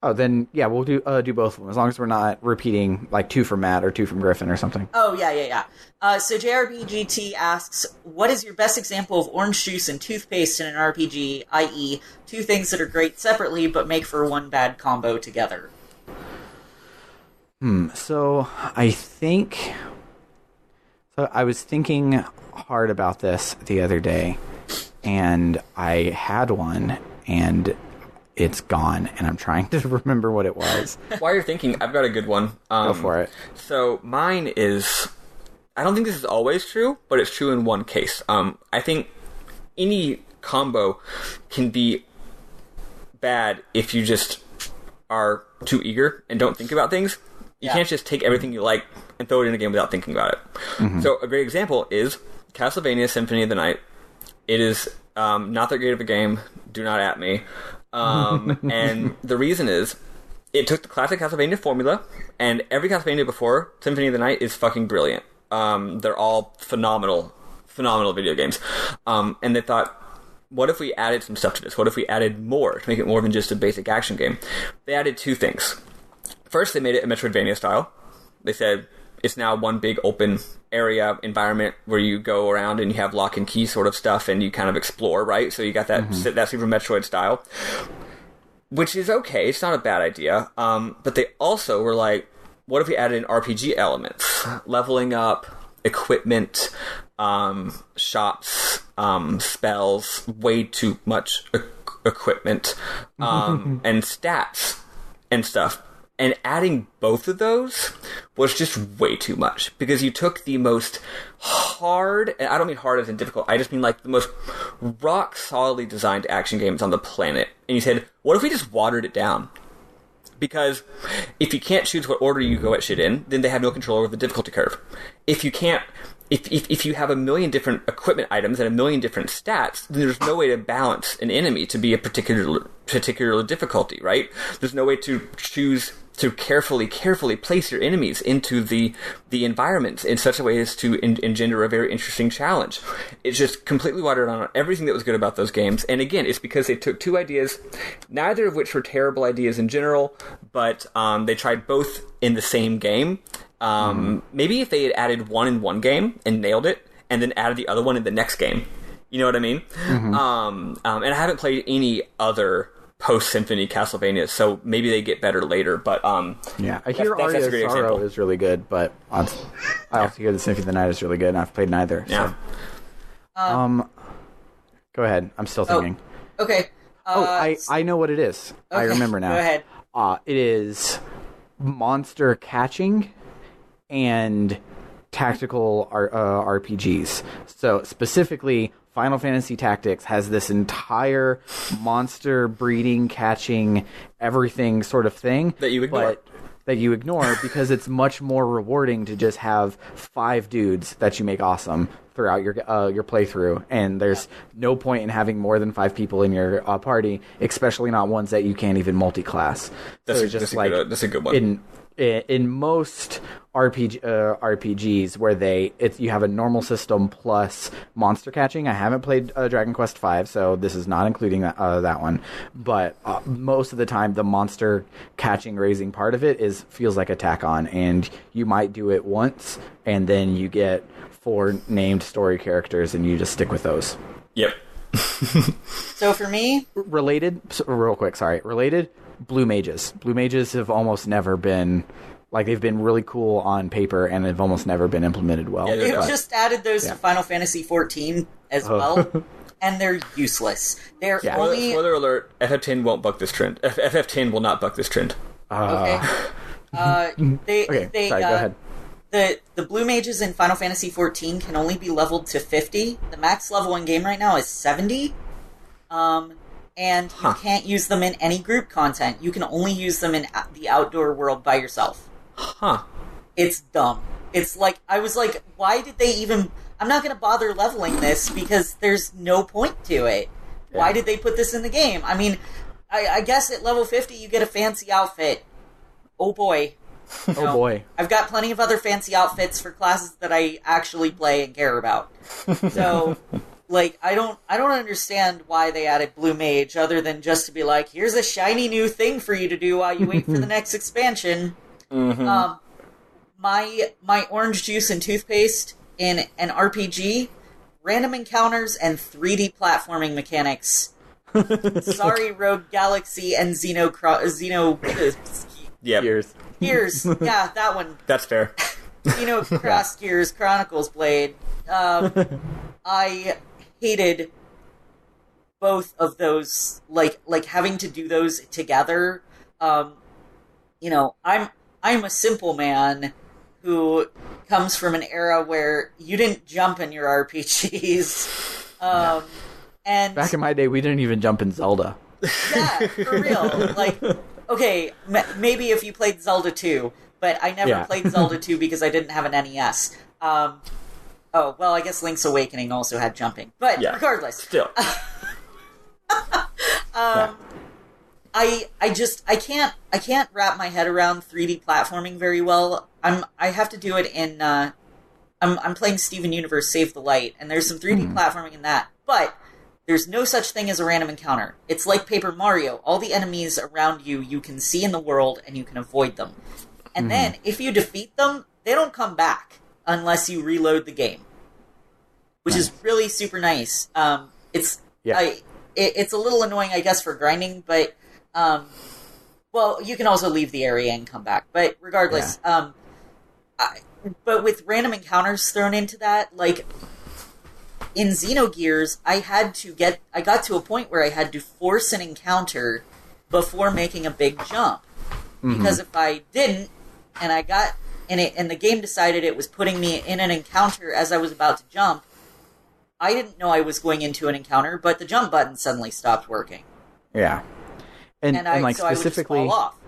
Oh, then, yeah, we'll do both of them, as long as we're not repeating, like, 2 from Matt or 2 from Griffin or something. Oh, yeah. So JRPGT asks, what is your best example of orange juice and toothpaste in an RPG, i.e., 2 things that are great separately but make for one bad combo together? So I was thinking hard about this the other day, and I had one, and it's gone, and I'm trying to remember what it was. While you're thinking, I've got a good one. Go for it. So mine is, I don't think this is always true, but it's true in one case. I think any combo can be bad if you just are too eager and don't think about things. You can't just take everything you like and throw it in a game without thinking about it. Mm-hmm. So a great example is Castlevania Symphony of the Night. It is not that great of a game. Do not at me. And the reason is, it took the classic Castlevania formula, and every Castlevania before Symphony of the Night is fucking brilliant. They're all phenomenal video games. And they thought, what if we added some stuff to this? What if we added more to make it more than just a basic action game? They added 2 things. First, they made it a Metroidvania style. They said it's now one big open area environment where you go around and you have lock and key sort of stuff and you kind of explore, right? So you got that that Super Metroid style, which is okay. It's not a bad idea. But they also were like, what if we added in RPG elements? Leveling up, equipment, shops, spells, way too much equipment, and stats and stuff. And adding both of those was just way too much, because you took the most hard, and I don't mean hard as in difficult, I just mean like the most rock solidly designed action games on the planet, and you said, what if we just watered it down? Because if you can't choose what order you go at shit in, then they have no control over the difficulty curve. If you can't, if you have a million different equipment items and a million different stats, then there's no way to balance an enemy to be a particular difficulty, right? There's no way to choose to carefully place your enemies into the environment in such a way as to engender a very interesting challenge. It's just completely watered on everything that was good about those games. And again, it's because they took 2 ideas, neither of which were terrible ideas in general, but they tried both in the same game. Maybe if they had added one in one game and nailed it, and then added the other one in the next game. You know what I mean? Mm-hmm. And I haven't played any other post-Symphony Castlevania, so maybe they get better later, but yeah, I hear Aria of Sorrow is really good, but I also hear the Symphony of the Night is really good, and I've played neither. Yeah. So. Go ahead. I'm still thinking. Okay. I know what it is. Okay. I remember now. Go ahead. It is monster catching and tactical RPGs. So specifically, Final Fantasy Tactics has this entire monster breeding, catching, everything sort of thing that you ignore. That you ignore because it's much more rewarding to just have 5 dudes that you make awesome throughout your playthrough, and there's no point in having more than 5 people in your party, especially not ones that you can't even multi-class. That's a good one. In most RPGs where you have a normal system plus monster catching. I haven't played Dragon Quest V, so this is not including that one. But most of the time, the monster catching raising part of it feels like a tack on, and you might do it once, and then you get 4 named story characters, and you just stick with those. Yep. So for me, Related, real quick, sorry. Related, blue mages. Blue mages have almost never been, like, they've been really cool on paper, and they've almost never been implemented well. Yeah, they've but- just added those to Final Fantasy XIV as well, and they're useless. They're only... Spoiler alert, FF10 won't buck this trend. FF10 will not buck this trend. Okay. Okay, sorry, go ahead. The blue mages in Final Fantasy XIV can only be leveled to 50. The max level in game right now is 70. And you can't use them in any group content. You can only use them in the outdoor world by yourself. Huh. It's dumb. It's like, I was like, why did they even... I'm not going to bother leveling this because there's no point to it. Yeah. Why did they put this in the game? I mean, I guess at level 50 you get a fancy outfit. Oh boy. Oh boy. I've got plenty of other fancy outfits for classes that I actually play and care about. So, like, I don't understand why they added Blue Mage other than just to be like, here's a shiny new thing for you to do while you wait for the next expansion. Mm-hmm. My orange juice and toothpaste in an RPG, random encounters and 3D platforming mechanics. Sorry, Rogue Galaxy and Xeno Yep. Gears. Yeah, that one. That's fair. Cross Gears Chronicles Blade. I hated both of those. Like having to do those together. I'm a simple man who comes from an era where you didn't jump in your RPGs. And back in my day, we didn't even jump in Zelda. Yeah, for real. Like, okay, maybe if you played Zelda 2, but I never played Zelda 2 because I didn't have an NES. Oh, well, I guess Link's Awakening also had jumping. But regardless. Still. I can't wrap my head around 3D platforming very well. I have to do it in I'm playing Steven Universe Save the Light, and there's some 3D platforming in that, but there's no such thing as a random encounter. It's like Paper Mario. All the enemies around you can see in the world, and you can avoid them. And then, if you defeat them, they don't come back unless you reload the game. Which is really super nice. It's a little annoying, I guess, for grinding, but... well, you can also leave the area and come back. But regardless, but with random encounters thrown into that, like... In Xenogears, I got to a point where I had to force an encounter before making a big jump. Because if I didn't, and I got in it, and the game decided it was putting me in an encounter as I was about to jump, I didn't know I was going into an encounter, but the jump button suddenly stopped working. Yeah. And like, so specifically... I would just fall off.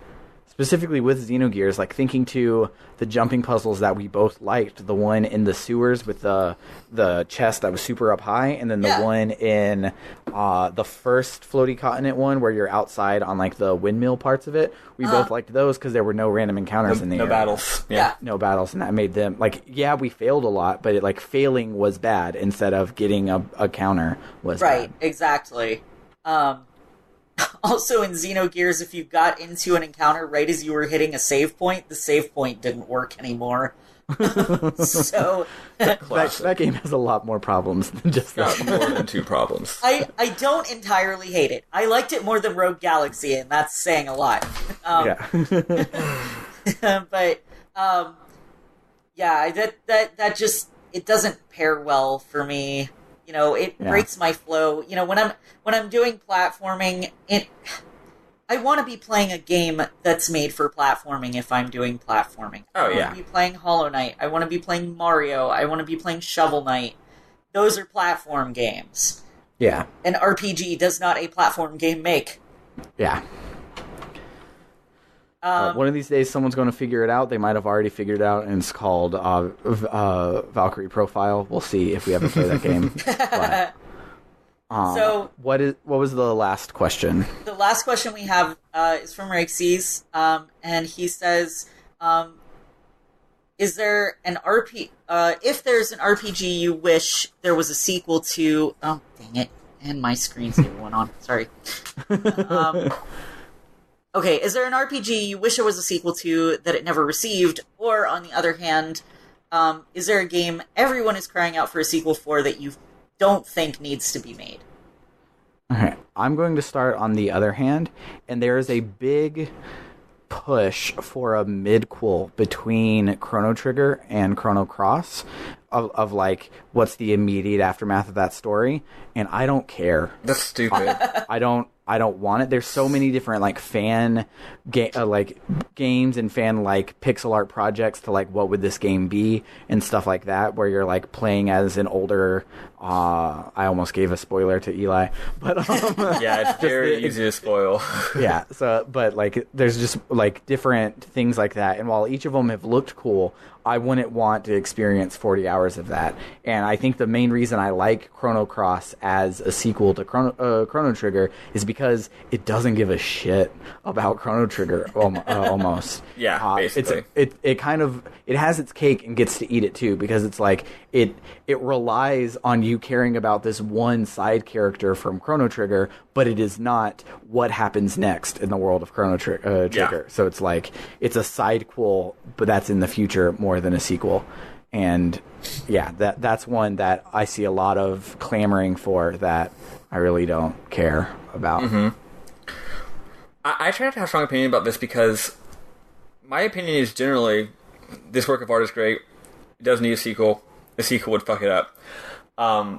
Specifically with Xenogears, like thinking to the jumping puzzles that we both liked, the one in the sewers with the chest that was super up high, and then the one in the first floaty continent one where you're outside on like the windmill parts of it. We both liked those because there were no random encounters in the area. Battles. Yeah. No battles, and that made them like, we failed a lot, but failing was bad instead of getting a counter was right, bad. Exactly. Also, in Xenogears, if you got into an encounter right as you were hitting a save point, the save point didn't work anymore. So that game has a lot more problems than just Got that. more than 2 problems. I don't entirely hate it. I liked it more than Rogue Galaxy, and that's saying a lot. But that just, it doesn't pair well for me. It breaks my flow. When I'm doing platforming, I want to be playing a game that's made for platforming if I'm doing platforming. Oh, I want to be playing Hollow Knight. I want to be playing Mario. I want to be playing Shovel Knight. Those are platform games. Yeah. An RPG does not a platform game make. Yeah. One of these days, someone's going to figure it out. They might have already figured it out, and it's called Valkyrie Profile. We'll see if we ever play that game. But, so, what was the last question? The last question we have is from Rexes, and he says, "Is there an if there's an RPG you wish there was a sequel to?" Oh, dang it! And my screen saver went on. Sorry. Okay, is there an RPG you wish there was a sequel to that it never received? Or, on the other hand, is there a game everyone is crying out for a sequel for that you don't think needs to be made? Okay, I'm going to start on the other hand, and there is a big push for a midquel between Chrono Trigger and Chrono Cross of like what's the immediate aftermath of that story, and I don't care. That's stupid. I don't want it. There's so many different like fan games and fan like pixel art projects to like what would this game be and stuff like that, where you're like playing as an older I almost gave a spoiler to Eli, but yeah, it's very easy to spoil. Yeah, so but like there's just like different things like that, and while each of them have looked cool, I wouldn't want to experience 40 hours of that. And I think the main reason I like Chrono Cross as a sequel to Chrono Trigger is because it doesn't give a shit about Chrono Trigger almost. Yeah, basically. It has its cake and gets to eat it too, because it's like it relies on you caring about this one side character from Chrono Trigger, but it is not what happens next in the world of Chrono Trigger. Yeah. So it's like it's a sidequel, but that's in the future more than a sequel. And yeah, that's one that I see a lot of clamoring for that I really don't care about. Mm-hmm. I try not to have a strong opinion about this because my opinion is generally this work of art is great. It doesn't need a sequel. A sequel would fuck it up.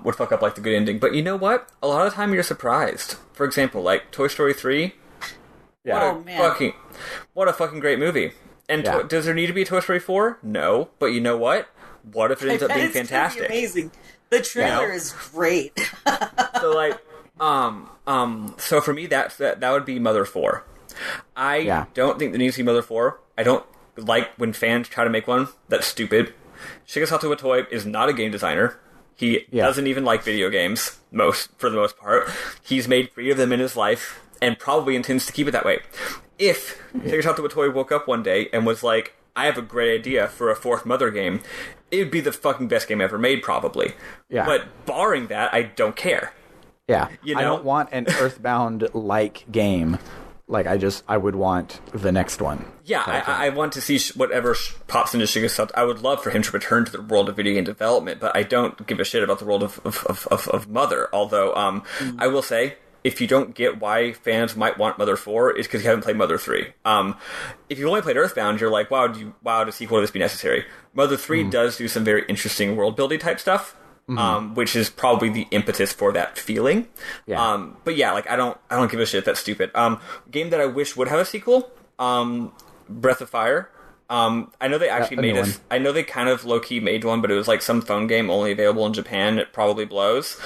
Would fuck up like the good ending. But you know what? A lot of the time you're surprised. For example, like Toy Story 3. Yeah. What a fucking great movie. And Yeah. does there need to be a Toy Story 4? No. But you know what? What if it ends up being fantastic? Amazing. The trailer is great. So like, so for me that would be Mother 4. I don't think there needs to be Mother 4. I don't like when fans try to make one. That's stupid. Shigesato Itoi is not a game designer. He doesn't even like video games, for the most part. He's made 3 of them in his life, and probably intends to keep it that way. If Shigesato Itoi woke up one day and was like, I have a great idea for a 4th Mother game, it would be the fucking best game ever made, probably. Yeah. But barring that, I don't care. Yeah. You know? I don't want an Earthbound-like game. Like, I would want the next one. Yeah, I want to see whatever pops into Shigesato. I would love for him to return to the world of video game development, but I don't give a shit about the world of Mother. Although, I will say, if you don't get why fans might want Mother 4, it's because you haven't played Mother 3. If you've only played Earthbound, you're like, wow, would a sequel to this be necessary? Mother 3 does do some very interesting world-building type stuff. Which is probably the impetus for that feeling. Yeah. But yeah, like I don't give a shit. That's stupid. Game that I wish would have a sequel. Breath of Fire. I know they actually made I know they kind of low key made one, but it was like some phone game only available in Japan. It probably blows.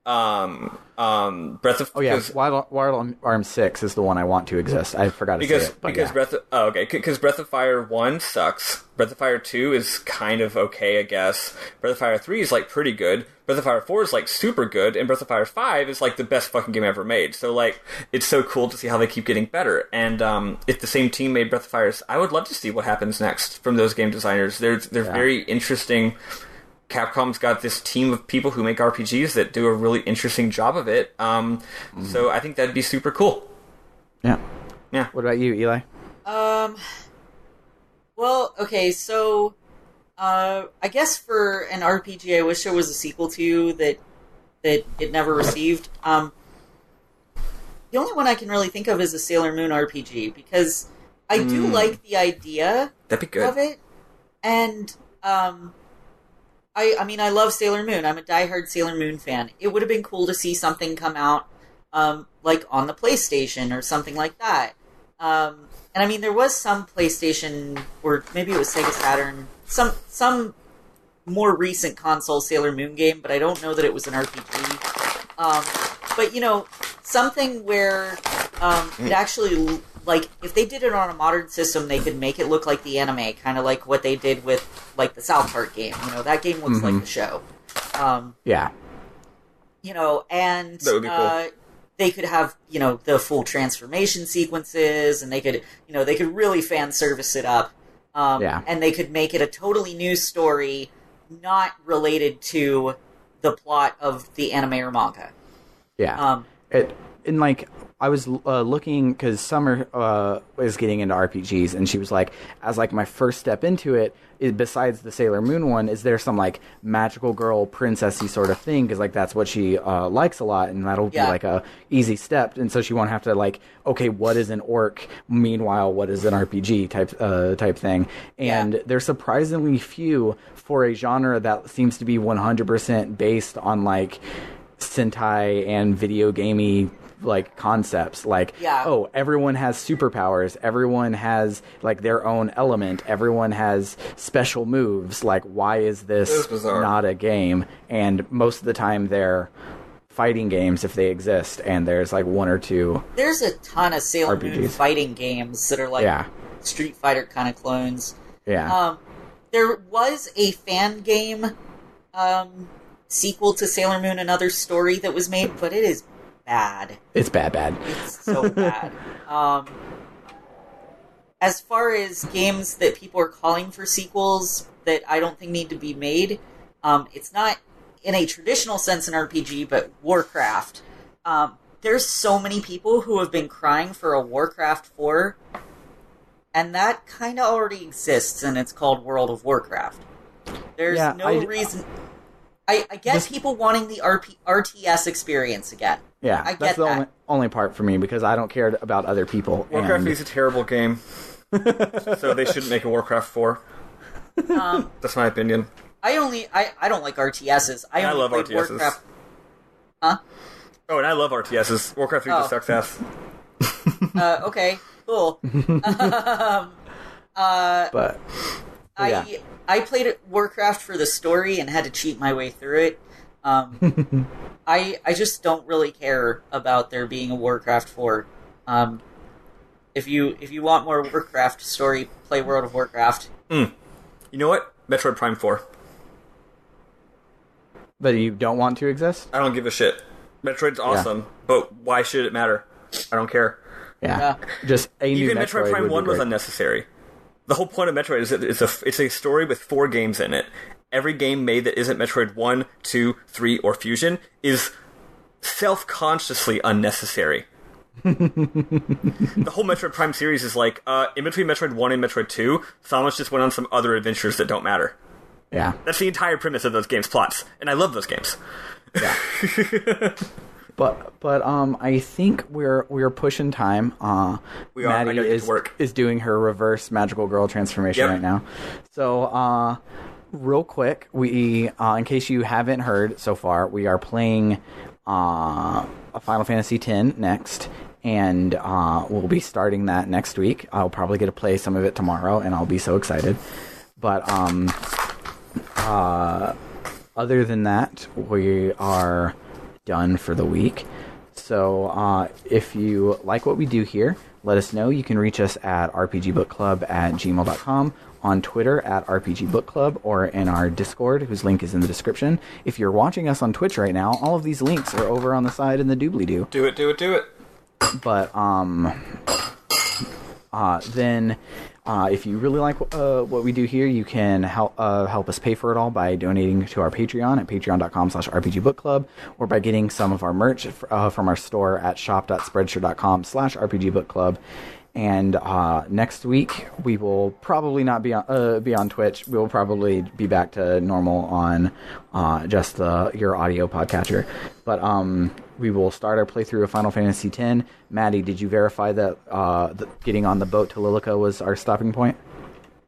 Breath of Wild Arms 6 is the one I want to exist. I forgot to say it. Because Breath of Fire 1 sucks. Breath of Fire 2 is kind of okay, I guess. Breath of Fire 3 is like pretty good. Breath of Fire 4 is like super good, and Breath of Fire 5 is like the best fucking game ever made. So like, it's so cool to see how they keep getting better. And if the same team made Breath of Fire, I would love to see what happens next from those game designers. They're very interesting. Capcom's got this team of people who make RPGs that do a really interesting job of it. So I think that'd be super cool. Yeah. Yeah. What about you, Eli? Well, okay, so I guess for an RPG I wish there was a sequel to that it never received. The only one I can really think of is a Sailor Moon RPG, because I do like the idea That'd be good. of it. And I mean, I love Sailor Moon. I'm a diehard Sailor Moon fan. It would have been cool to see something come out like on the PlayStation or something like that. And I mean, there was some PlayStation, or maybe it was Sega Saturn, some more recent console Sailor Moon game, but I don't know that it was an RPG. But, you know, something where it actually, like, if they did it on a modern system, they could make it look like the anime, kind of like what they did with, like, the South Park game. You know, that game looks like the show. Yeah. You know, and that would be cool. They could have, you know, the full transformation sequences, and they could really fan service it up. And they could make it a totally new story, not related to the plot of the anime or manga. Yeah. and like I was looking because Summer was getting into RPGs, and she was like, as like my first step into it, besides the Sailor Moon one, is there some like magical girl princessy sort of thing? Because like that's what she likes a lot, and that'll be like a easy step. And so she won't have to like, okay, what is an orc? Meanwhile, what is an RPG type thing? And there's surprisingly few for a genre that seems to be 100% based on like Sentai and video gamey like concepts, like oh, everyone has superpowers, everyone has like their own element, everyone has special moves. Like, why is this not a game? And most of the time they're fighting games if they exist, and there's like one or two. There's a ton of Sailor Moon fighting games that are like Street Fighter kind of clones. There was a fan game sequel to Sailor Moon, Another Story, that was made, but it is bad. It's bad. It's so bad. As far as games that people are calling for sequels that I don't think need to be made, it's not in a traditional sense an RPG, but Warcraft. There's so many people who have been crying for a Warcraft 4, and that kind of already exists, and it's called World of Warcraft. There's no reason... I get people wanting the RTS experience again. Yeah, I get that's the only part for me, because I don't care about other people. Warcraft is a terrible game, so they shouldn't make a Warcraft 4. That's my opinion. I don't like RTSs. I love RTSs. Warcraft. Huh? Oh, and I love RTSs. Warcraft 3 just sucks ass. Okay, cool. But yeah. I played Warcraft for the story and had to cheat my way through it. I just don't really care about there being a Warcraft 4. If you want more Warcraft story, play World of Warcraft. You know what? Metroid Prime 4. But you don't want to exist? I don't give a shit. Metroid's awesome, but why should it matter? I don't care. Yeah. Just a new Even Metroid Prime 1 was unnecessary. The whole point of Metroid is that it's a story with 4 games in it. Every game made that isn't Metroid 1, 2, 3, or Fusion is self-consciously unnecessary. The whole Metroid Prime series is like, in between Metroid 1 and Metroid 2, Samus just went on some other adventures that don't matter. Yeah. That's the entire premise of those games' plots, and I love those games. Yeah. But I think we're pushing time. We are. Maddie is doing her reverse magical girl transformation right now. So real quick, we in case you haven't heard so far, we are playing a Final Fantasy X next, and we'll be starting that next week. I'll probably get to play some of it tomorrow, and I'll be so excited. But other than that, we are done for the week. So if you like what we do here, let us know. You can reach us at rpgbookclub@gmail.com, on Twitter at rpgbookclub, or in our Discord, whose link is in the description. If you're watching us on Twitch right now, all of these links are over on the side in the doobly-doo. Do it. But then if you really like what we do here, you can help us pay for it all by donating to our Patreon at patreon.com/rpgbookclub, or by getting some of our merch from our store at shop.spreadshirt.com/rpgbookclub. And next week we will probably not be on Twitch. We will probably be back to normal on just your audio podcatcher. But we will start our playthrough of Final Fantasy X. Maddie, did you verify that getting on the boat to Lilica was our stopping point?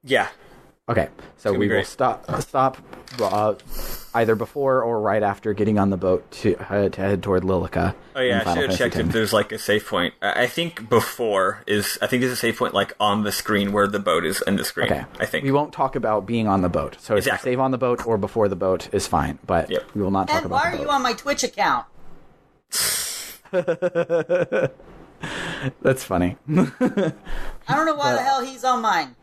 Yeah. Okay, so we will stop either before or right after getting on the boat to head toward Lilica. Oh yeah, I should have checked if there's like a save point. I think there's a save point like on the screen where the boat is in the screen. Okay, I think we won't talk about being on the boat. So if you save on the boat or before the boat is fine, but we will not talk about. And why are you on my Twitch account? That's funny. I don't know why the hell he's on mine.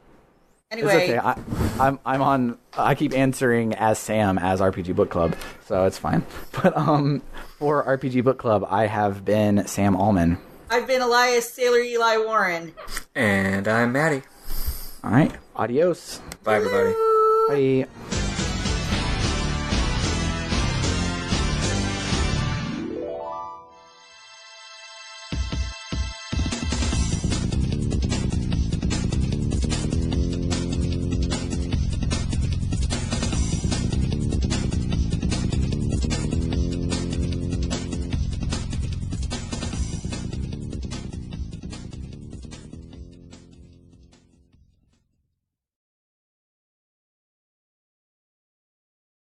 Anyway, it's okay. I'm on. I keep answering as Sam as RPG Book Club, so it's fine. But for RPG Book Club, I have been Sam Allman. I've been Elias Sailor Eli Warren, and I'm Maddie. All right, adios. Bye, everybody. Bye.